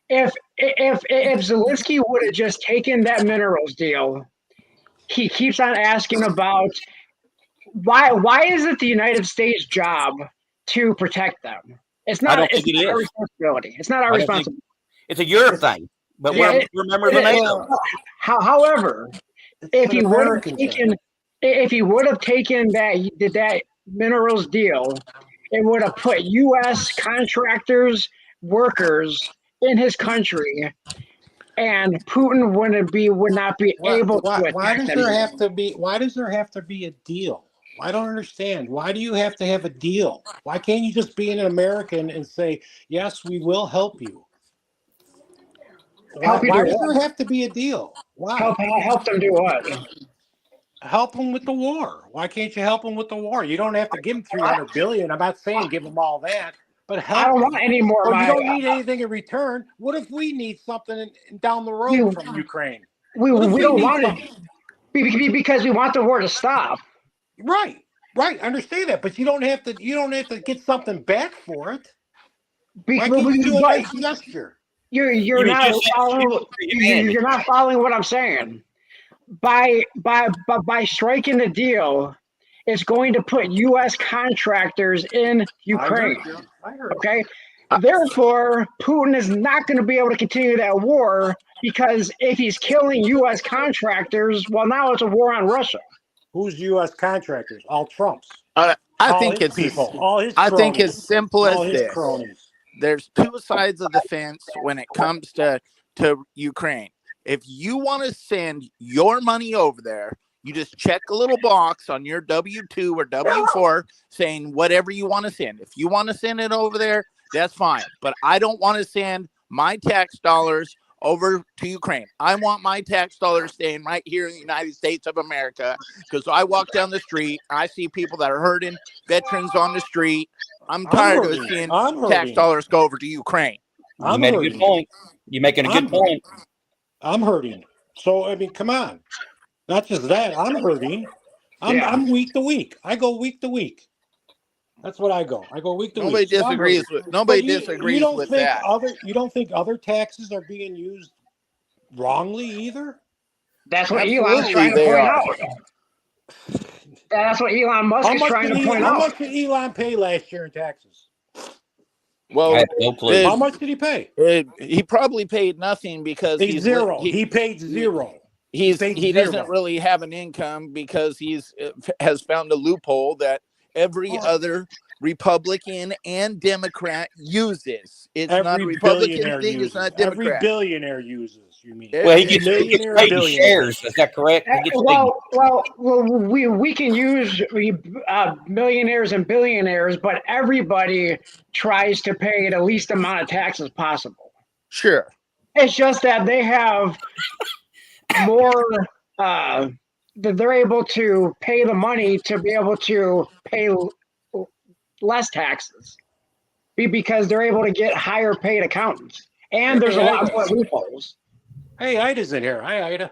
if Zelensky would have just taken that minerals deal, he keeps on asking about why is it the United States' job to protect them? It's not. It's not our responsibility. It's not our responsibility. It's a Europe thing, but we're members of NATO. However, if he would have taken that minerals deal, it would have put U.S. contractors, workers in his country, and Putin would not be able to attack Why does them. there have to be? Why does there have to be a deal? I don't understand. Why do you have to have a deal? Why can't you just be an American and say, yes, we will help you? Why does there have to be a deal? Why? Help them do what? Help them with the war. Why can't you help them with the war? You don't have to give them $300 billion. I'm not saying give them all that, but help. I don't want any more. You don't need anything in return. What if we need something down the road from Ukraine? We don't want it because we want the war to stop. Right. I understand that, but you don't have to get something back for it. Why can't you do a nice gesture? You're not following what I'm saying. By striking the deal, it's going to put U.S. contractors in Ukraine. Okay, therefore, Putin is not going to be able to continue that war because if he's killing U.S. contractors, well, now it's a war on Russia. Who's U.S. contractors? All Trumps. I think it's simple as this. There's two sides of the fence when it comes to Ukraine. If you want to send your money over there, you just check a little box on your W-2 or W-4 saying whatever you want to send. If you want to send it over there, that's fine. But I don't want to send my tax dollars over to Ukraine. I want my tax dollars staying right here in the United States of America because I walk down the street, I see people that are hurting, veterans on the street. I'm tired of seeing tax dollars go over to Ukraine. You made a good point. You're making a good point. I'm hurting. So, I mean, come on. Not just that. I'm hurting. I'm week to week. I go week to week. That's what I go. I go week to week. Nobody disagrees with that. You don't think other taxes are being used wrongly either? That's what Elon's trying to point out. That's what Elon Musk is trying to point out. How much did Elon pay last year in taxes? Well, I have no clue. How much did he pay? He probably paid nothing because he's zero. He paid zero. He doesn't really have an income because has found a loophole that every other Republican and Democrat uses. It's not a Republican thing. It's not Democrat. Every billionaire uses. You mean? Well, he gets paid in shares. Is that correct? We can use millionaires and billionaires, but everybody tries to pay the least amount of tax as possible. Sure. It's just that they have more. They're able to pay the money to be able to pay less taxes because they're able to get higher paid accountants. And there's a lot more loopholes. Hey, Ida's in here. Hi, Ida.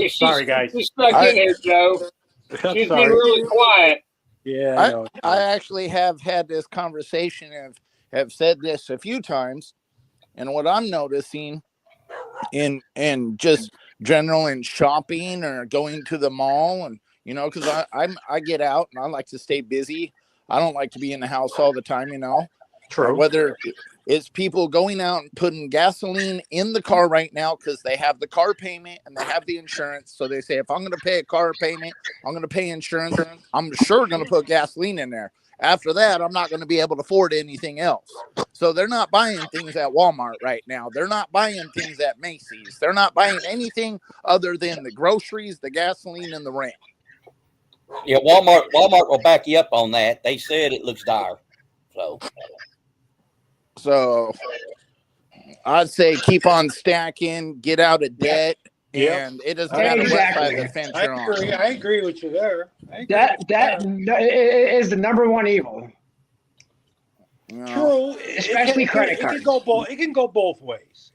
Sorry, guys. She's stuck in here, Joe. She's been really quiet. Yeah, I actually have had this conversation and have said this a few times. And what I'm noticing in just general in shopping or going to the mall and because I get out and I like to stay busy. I don't like to be in the house all the time, True. Whether it's people going out and putting gasoline in the car right now because they have the car payment and they have the insurance. So they say, if I'm going to pay a car payment, I'm going to pay insurance. I'm sure going to put gasoline in there. After that, I'm not going to be able to afford anything else. So they're not buying things at Walmart right now. They're not buying things at Macy's. They're not buying anything other than the groceries, the gasoline, and the rent. Yeah, Walmart will back you up on that. They said it looks dire. So I'd say keep on stacking, get out of debt, and it doesn't matter what side of the fence you're on. I agree with you there. That is the number one evil. True, especially credit cards. It can go both ways.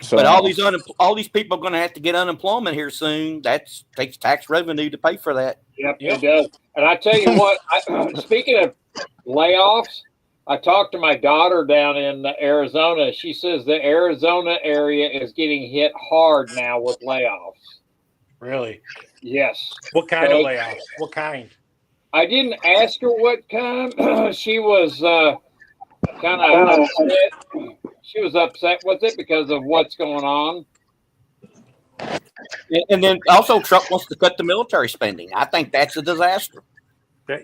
So, but all these people are going to have to get unemployment here soon. That takes tax revenue to pay for that. Yep, it does. And I tell you what, speaking of layoffs, I talked to my daughter down in Arizona. She says the Arizona area is getting hit hard now with layoffs. Really? Yes. What kind of layoffs? What kind? I didn't ask her what kind. She was kind of upset. She was upset with it because of what's going on. And then also Trump wants to cut the military spending. I think that's a disaster.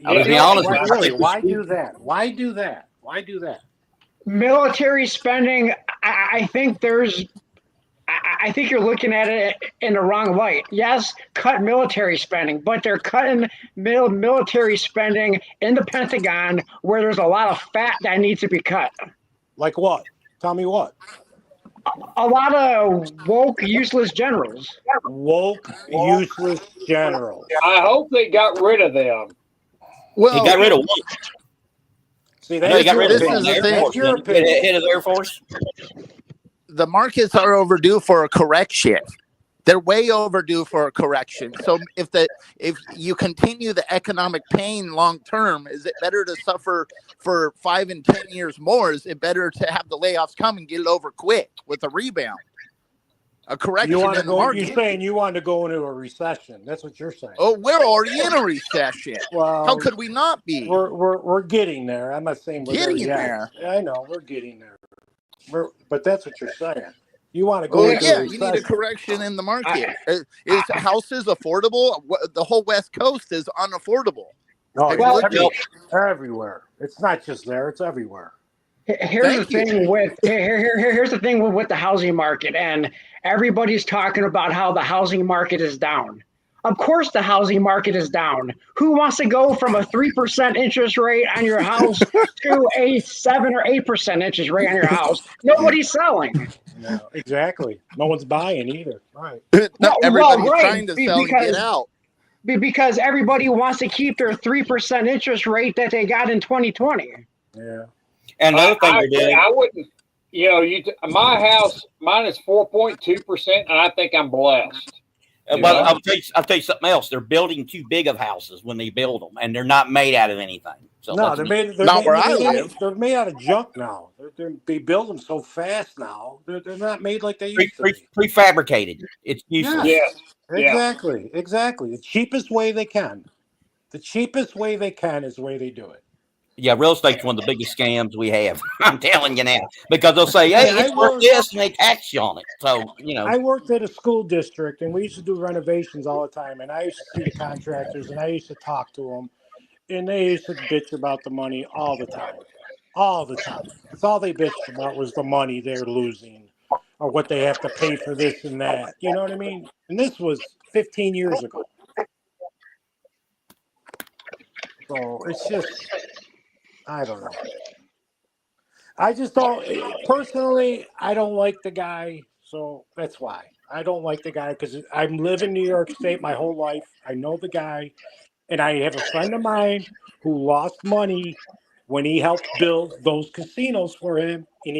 I'll be honest with you. Really, why do that? Why do that? Military spending, I think you're looking at it in the wrong light. Yes, cut military spending, but they're cutting military spending in the Pentagon where there's a lot of fat that needs to be cut. Like what? Tell me what. A lot of woke, useless generals. Woke, useless generals. I hope they got rid of them. Well, he got rid of one. See, they got rid of the head of the Air Force. The markets are overdue for a correction. They're way overdue for a correction. So if you continue the economic pain long term, is it better to suffer for 5 and 10 years more? Is it better to have the layoffs come and get it over quick with a rebound? A correction in the market. You're saying you want to go into a recession. That's what you're saying. Oh, we're already in a recession. Well, how could we not be? We're getting there. I'm not saying we're getting there. I know we're getting there. But that's what you're saying. You want to go into a recession. You need a correction in the market. Is houses affordable? The whole West Coast is unaffordable. No, everywhere. It's not just there. It's everywhere. Here's the thing with the housing market, and everybody's talking about how the housing market is down. Of course, the housing market is down. Who wants to go from a 3% interest rate on your house to a 7 or 8% interest rate on your house? Nobody's selling. No, exactly. No one's buying either. Right. Everybody's trying to sell and get out. Because everybody wants to keep their 3% interest rate that they got in 2020. Yeah. And another thing they're doing, I wouldn't. My house, mine is 4.2%, and I think I'm blessed. But I'll tell you something else. They're building too big of houses when they build them, and they're not made out of anything. So no, they're made out of junk now. They build them so fast now. They're not made like they used to be. Prefabricated. It's useless. Yeah. Exactly. The cheapest way they can. The cheapest way they can is the way they do it. Yeah, real estate's one of the biggest scams we have. I'm telling you now, because they'll say, "Hey, it's worth this," and they tax you on it. So I worked at a school district, and we used to do renovations all the time. And I used to see the contractors, and I used to talk to them, and they used to bitch about the money all the time. That's all they bitched about was the money they're losing, or what they have to pay for this and that. You know what I mean? And this was 15 years ago. So it's just. I don't know. I just don't, personally, I don't like the guy. So that's why. I don't like the guy because I'm living in New York State my whole life. I know the guy. And I have a friend of mine who lost money when he helped build those casinos for him. And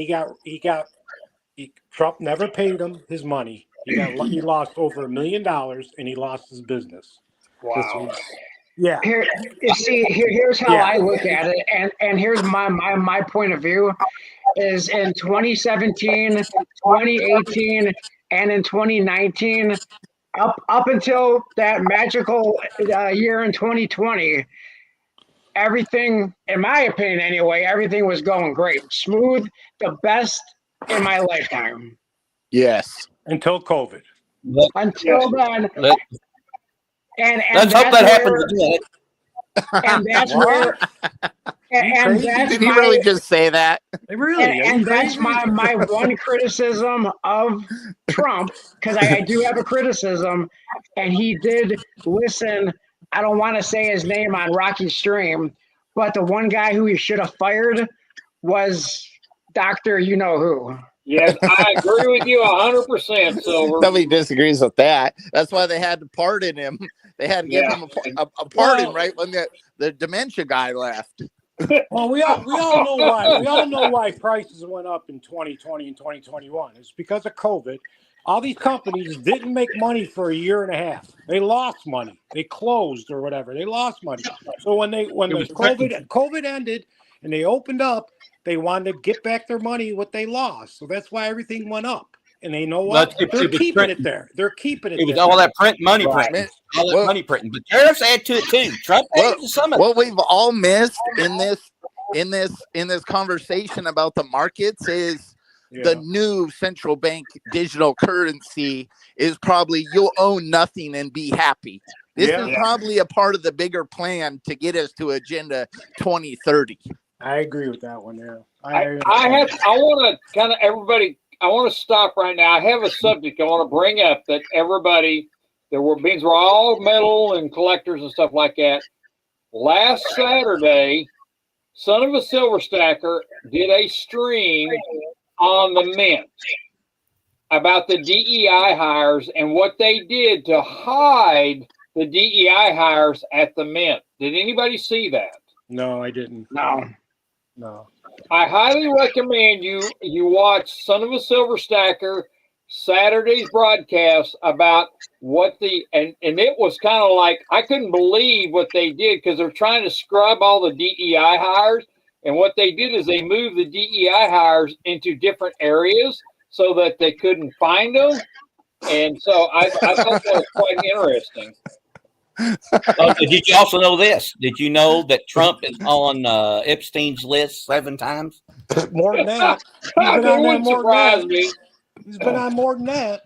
Trump never paid him his money. He lost over $1 million and he lost his business. Wow. Yeah. Here's how I look at it, and here's my point of view is in 2017, 2018, and in 2019, up until that magical year in 2020, everything, in my opinion anyway, everything was going great. Smooth, the best in my lifetime. Yes. Until COVID. Until then, and Let's hope that happens again. And that's where, and that's Did he really just say that? Really? and that's my one criticism of Trump, because I do have a criticism, and he did listen. I don't want to say his name on Rocky's stream, but the one guy who he should have fired was Dr. You know who. Yes, I agree with you 100%, Silver. Nobody disagrees with that. That's why they had to pardon him. They had to give him a pardon right when the dementia guy left. Well, we all know why. We all know why prices went up in 2020 and 2021. It's because of COVID. All these companies didn't make money for a year and a half. They lost money. They closed or whatever. They lost money. So when the COVID ended and they opened up, they wanted to get back their money what they lost. So that's why everything went up. And they know what? They're keeping it there. They're keeping it there. It was all that money printing. All that money printing. But tariffs add to it too. Trump added to some of it. What we've all missed in this conversation about the markets is the new central bank digital currency is probably you'll own nothing and be happy. This is probably a part of the bigger plan to get us to Agenda 2030. I agree with that one. Yeah, I want to kind of everybody. I want to stop right now. I have a subject I want to bring up that everybody. We're all metal and collectors and stuff like that. Last Saturday, Son of a Silver Stacker did a stream on the Mint about the DEI hires and what they did to hide the DEI hires at the Mint. Did anybody see that? No, I didn't. No. I highly recommend you watch Son of a Silver Stacker Saturday's broadcast about what and it was kind of like I couldn't believe what they did because they're trying to scrub all the DEI hires, and what they did is they moved the DEI hires into different areas so that they couldn't find them, and so I thought that was quite interesting. Did you also know this? Did you know that Trump is on Epstein's list 7 times? More than that. He's been on more than that.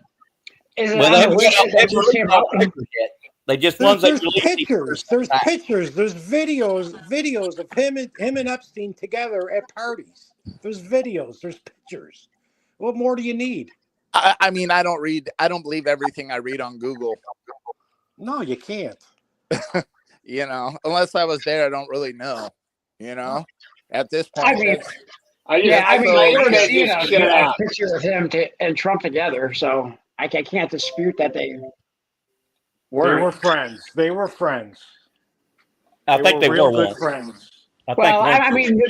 They just there's pictures. There's pictures. There's videos of him and Epstein together at parties. There's videos. There's pictures. What more do you need? I mean, I don't believe everything I read on Google. No, you can't. Unless I was there, I don't really know. At this point. I seen a picture of him and Trump together, so I can't dispute that they were friends. They were friends. I think they were good friends. Well, I mean,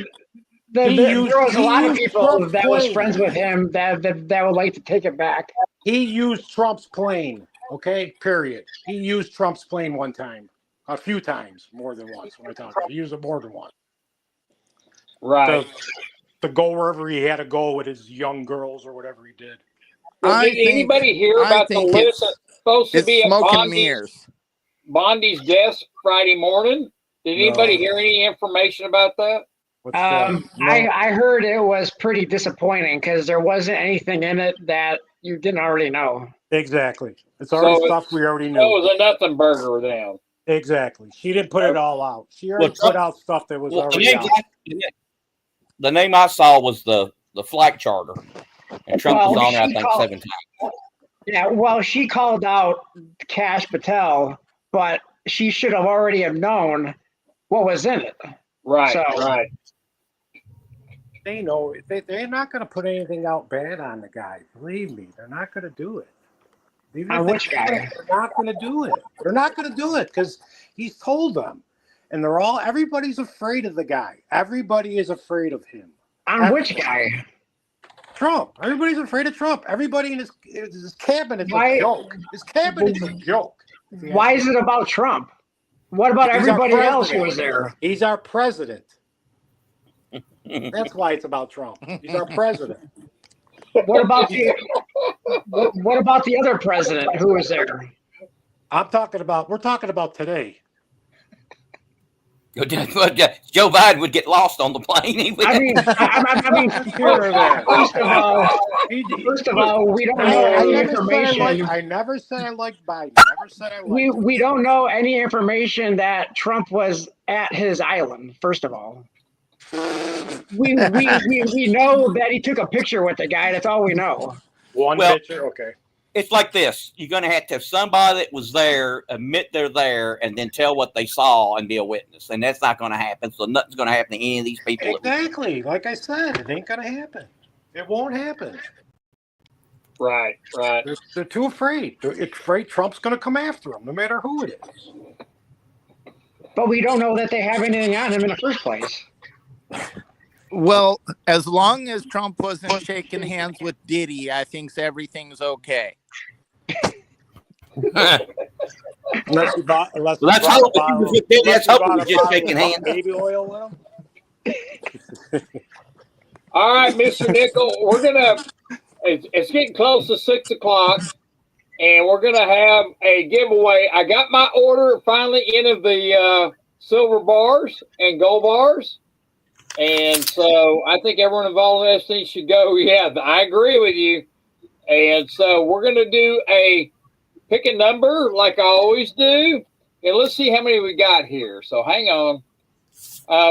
there was a lot of people that was friends with him that would like to take it back. He used Trump's plane. Okay, period. He used Trump's plane one time, a few times, more than once. He used it more than once. Right. To go wherever he had to go with his young girls or whatever he did. Well, did anybody hear about the list that's supposed to be at Bondi's desk Friday morning? Did anybody hear any information about that? I heard it was pretty disappointing because there wasn't anything in it that you didn't already know. Exactly. It's already stuff we already knew. It was a nothing burger then. Exactly. She didn't put it all out. She already put out stuff that was already out. The name I saw was the flag charter. And Trump was on there, I think, 7 times. Yeah, well, she called out Kash Patel, but she should have already have known what was in it. Right, right. They know they're not going to put anything out bad on the guy. Believe me, they're not going to do it. On which guy? They're not going to do it. They're not going to do it because he's told them. And everybody's afraid of the guy. Everybody is afraid of him. On which guy? Trump. Everybody's afraid of Trump. Everybody in his cabinet is a joke. His cabinet is a joke. Why is it about Trump? What about everybody else who was there? He's our president. That's why it's about Trump. He's our president. What about the other president who was there? We're talking about today. Joe Biden would get lost on the plane. He would. I mean, first of all, we don't know any information. I never said I liked Biden. Never said I liked him. We don't know any information that Trump was at his island. First of all, we know that he took a picture with the guy. That's all we know. One picture, okay. It's like this. You're going to have somebody that was there admit they're there and then tell what they saw and be a witness. And that's not going to happen. So nothing's going to happen to any of these people. Exactly. Like I said, it ain't going to happen. It won't happen. Right. They're too afraid. They're afraid Trump's going to come after them, no matter who it is. But we don't know that they have anything on him in the first place. Well, as long as Trump wasn't shaking hands with Diddy, I think everything's okay. Unless you bought, Let's hope he was just shaking hands. Baby oil with him. All right, Mr. Nickel, we're gonna. It's getting close to 6 o'clock, and we're gonna have a giveaway. I got my order finally in of the silver bars and gold bars, and so I think everyone involved in this thing should go. Yeah, I agree with you. And so we're gonna do a pick a number like I always do, and let's see how many we got here. So hang on.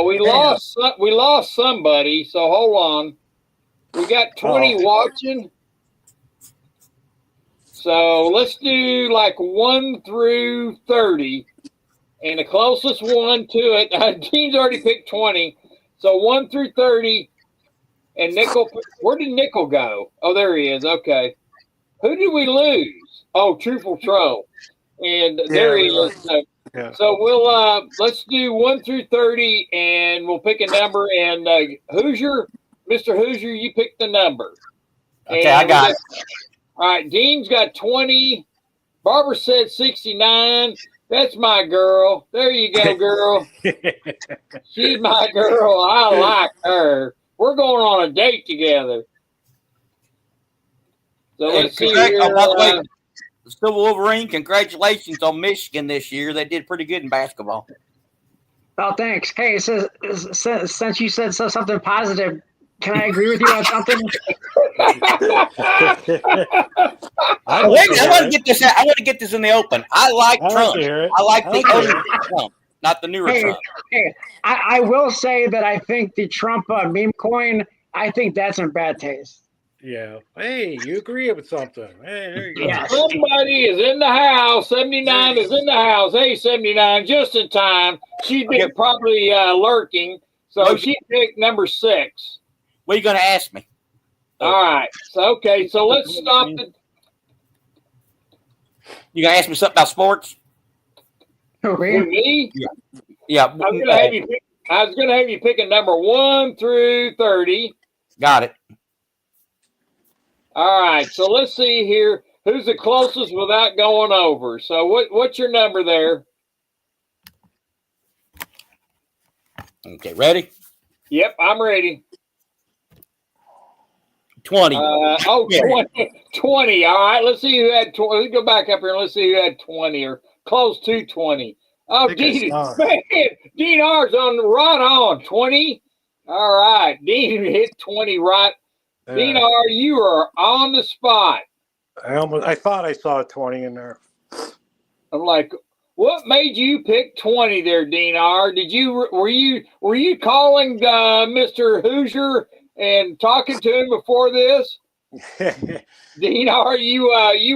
We lost somebody, so hold on. We got 20 watching. So let's do like 1 through 30. And the closest one to it, Dean's already picked 20. So 1 through 30. And Nickel, where did Nickel go? Oh, there he is. Okay. Who did we lose? Oh, Truthful Troll. And there he is. So we'll let's do 1 through 30 and we'll pick a number. And Hoosier, Mr. Hoosier, you pick the number. Okay, I got it. All right, Dean's got 20. Barbara said 69. That's my girl. There you go, girl. She's my girl. I like her. We're going on a date together. So let's see here. By the way, Silver Wolverine, congratulations on Michigan this year. They did pretty good in basketball. Oh, thanks. Hey, since you said something positive, can I agree with you on something? I want to get this out. I want to get this in the open. I like Trump. I like the older Trump, not the newer Trump. Hey, I will say that I think the Trump meme coin, I think that's in bad taste. Yeah. Hey, you agree with something. Hey, there you go. Yes. Somebody is in the house. 79 is in the house. Hey, 79, just in time. She's been probably lurking. So she picked number 6. What are you going to ask me? All right. So, okay. So let's stop. You going to ask me something about sports? Who, me? Yeah. I was going to have you pick a number 1 through 30. Got it. All right. So let's see here. Who's the closest without going over? So what's your number there? Okay. Ready? Yep, I'm ready. 20. 20. All right. Let's see who had 20. Let's go back up here and let's see who had 20 or close to 20. Oh, Dean R's on right on 20. All right. Dean hit 20 right. Dean R, you are on the spot. I thought I saw 20 in there. I'm like, what made you pick 20 there, Dean R? Were you calling Mr. Hoosier and talking to him before this? Dean R, you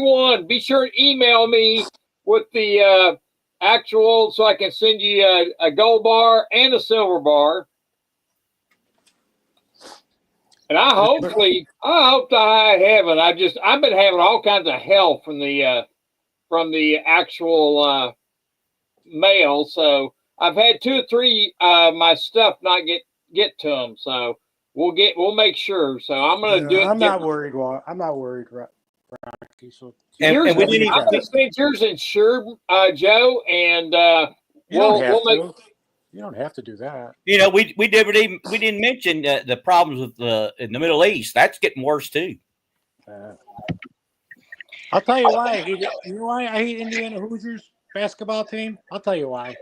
won. Be sure to email me with the actual so I can send you a gold bar and a silver bar. And I hope to high heaven. I've been having all kinds of hell from the actual mail. So I've had 2 or 3 my stuff not get to them. So we'll make sure. So I'm gonna do it. I'm not worried, Rocky. So yours insured, Joe, and you don't have to do that. You know, we didn't mention the problems with in the Middle East. That's getting worse too. I'll tell you why. You know why I hate Indiana Hoosiers basketball team? I'll tell you why.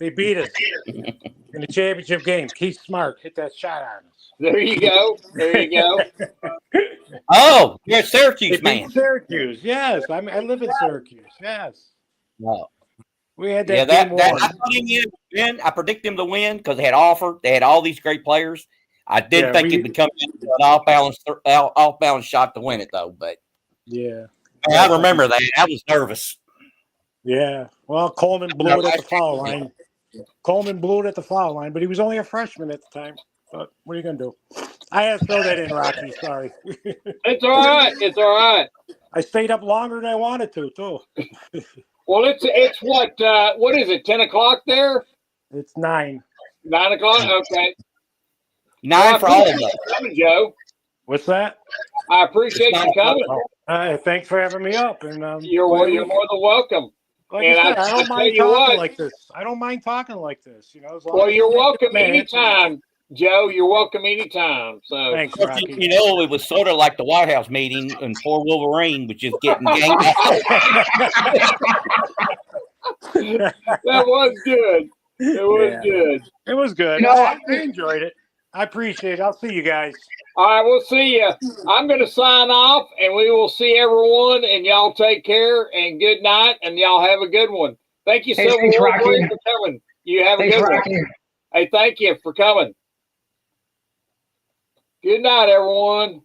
They beat us in the championship game. Keith Smart hit that shot on us. There you go. There you go. Oh, you're a Syracuse They man. beat Syracuse. Yes, I live in Syracuse. Yes, No. we had Yeah, that game that won. I put him in to win. I predict them to win because they had offered. They had all these great players. I did think it would come in an off balance shot to win it though. But Yeah, I remember that. I was nervous. yeah. Well, Coleman blew it at the foul line. Coleman blew it at the foul line, but he was only a freshman at the time. But what are you gonna do? I had to throw that in, Rocky. Sorry. It's all right. It's all right. I stayed up longer than I wanted to, too. Well, it's what is it? 10 o'clock there? It's 9. 9 o'clock. Okay. 9 for all of us. Coming, Joe. What's that? I appreciate you coming. Thanks for having me up. And You're more than welcome. like and I said, I I don't tell mind you talking what. like this. I don't mind talking like this. You know. As long Well, as you're you make welcome it, man. anytime, Joe. You're welcome anytime. So Thanks, Rocky. You know, it was sort of like the White House meeting, and poor Wolverine was just getting ganged up. that was good. It was good. It was good. You know, I enjoyed it. I appreciate it. I'll see you guys. All right, we'll see you. I'm going to sign off, and we will see everyone. And y'all take care and good night, and y'all have a good one. Thank you, Hey, Civil thanks, War Rocky. Warrior, for coming. You have a Thanks, good Rocky. one. Hey, thank you for coming. Good night, everyone.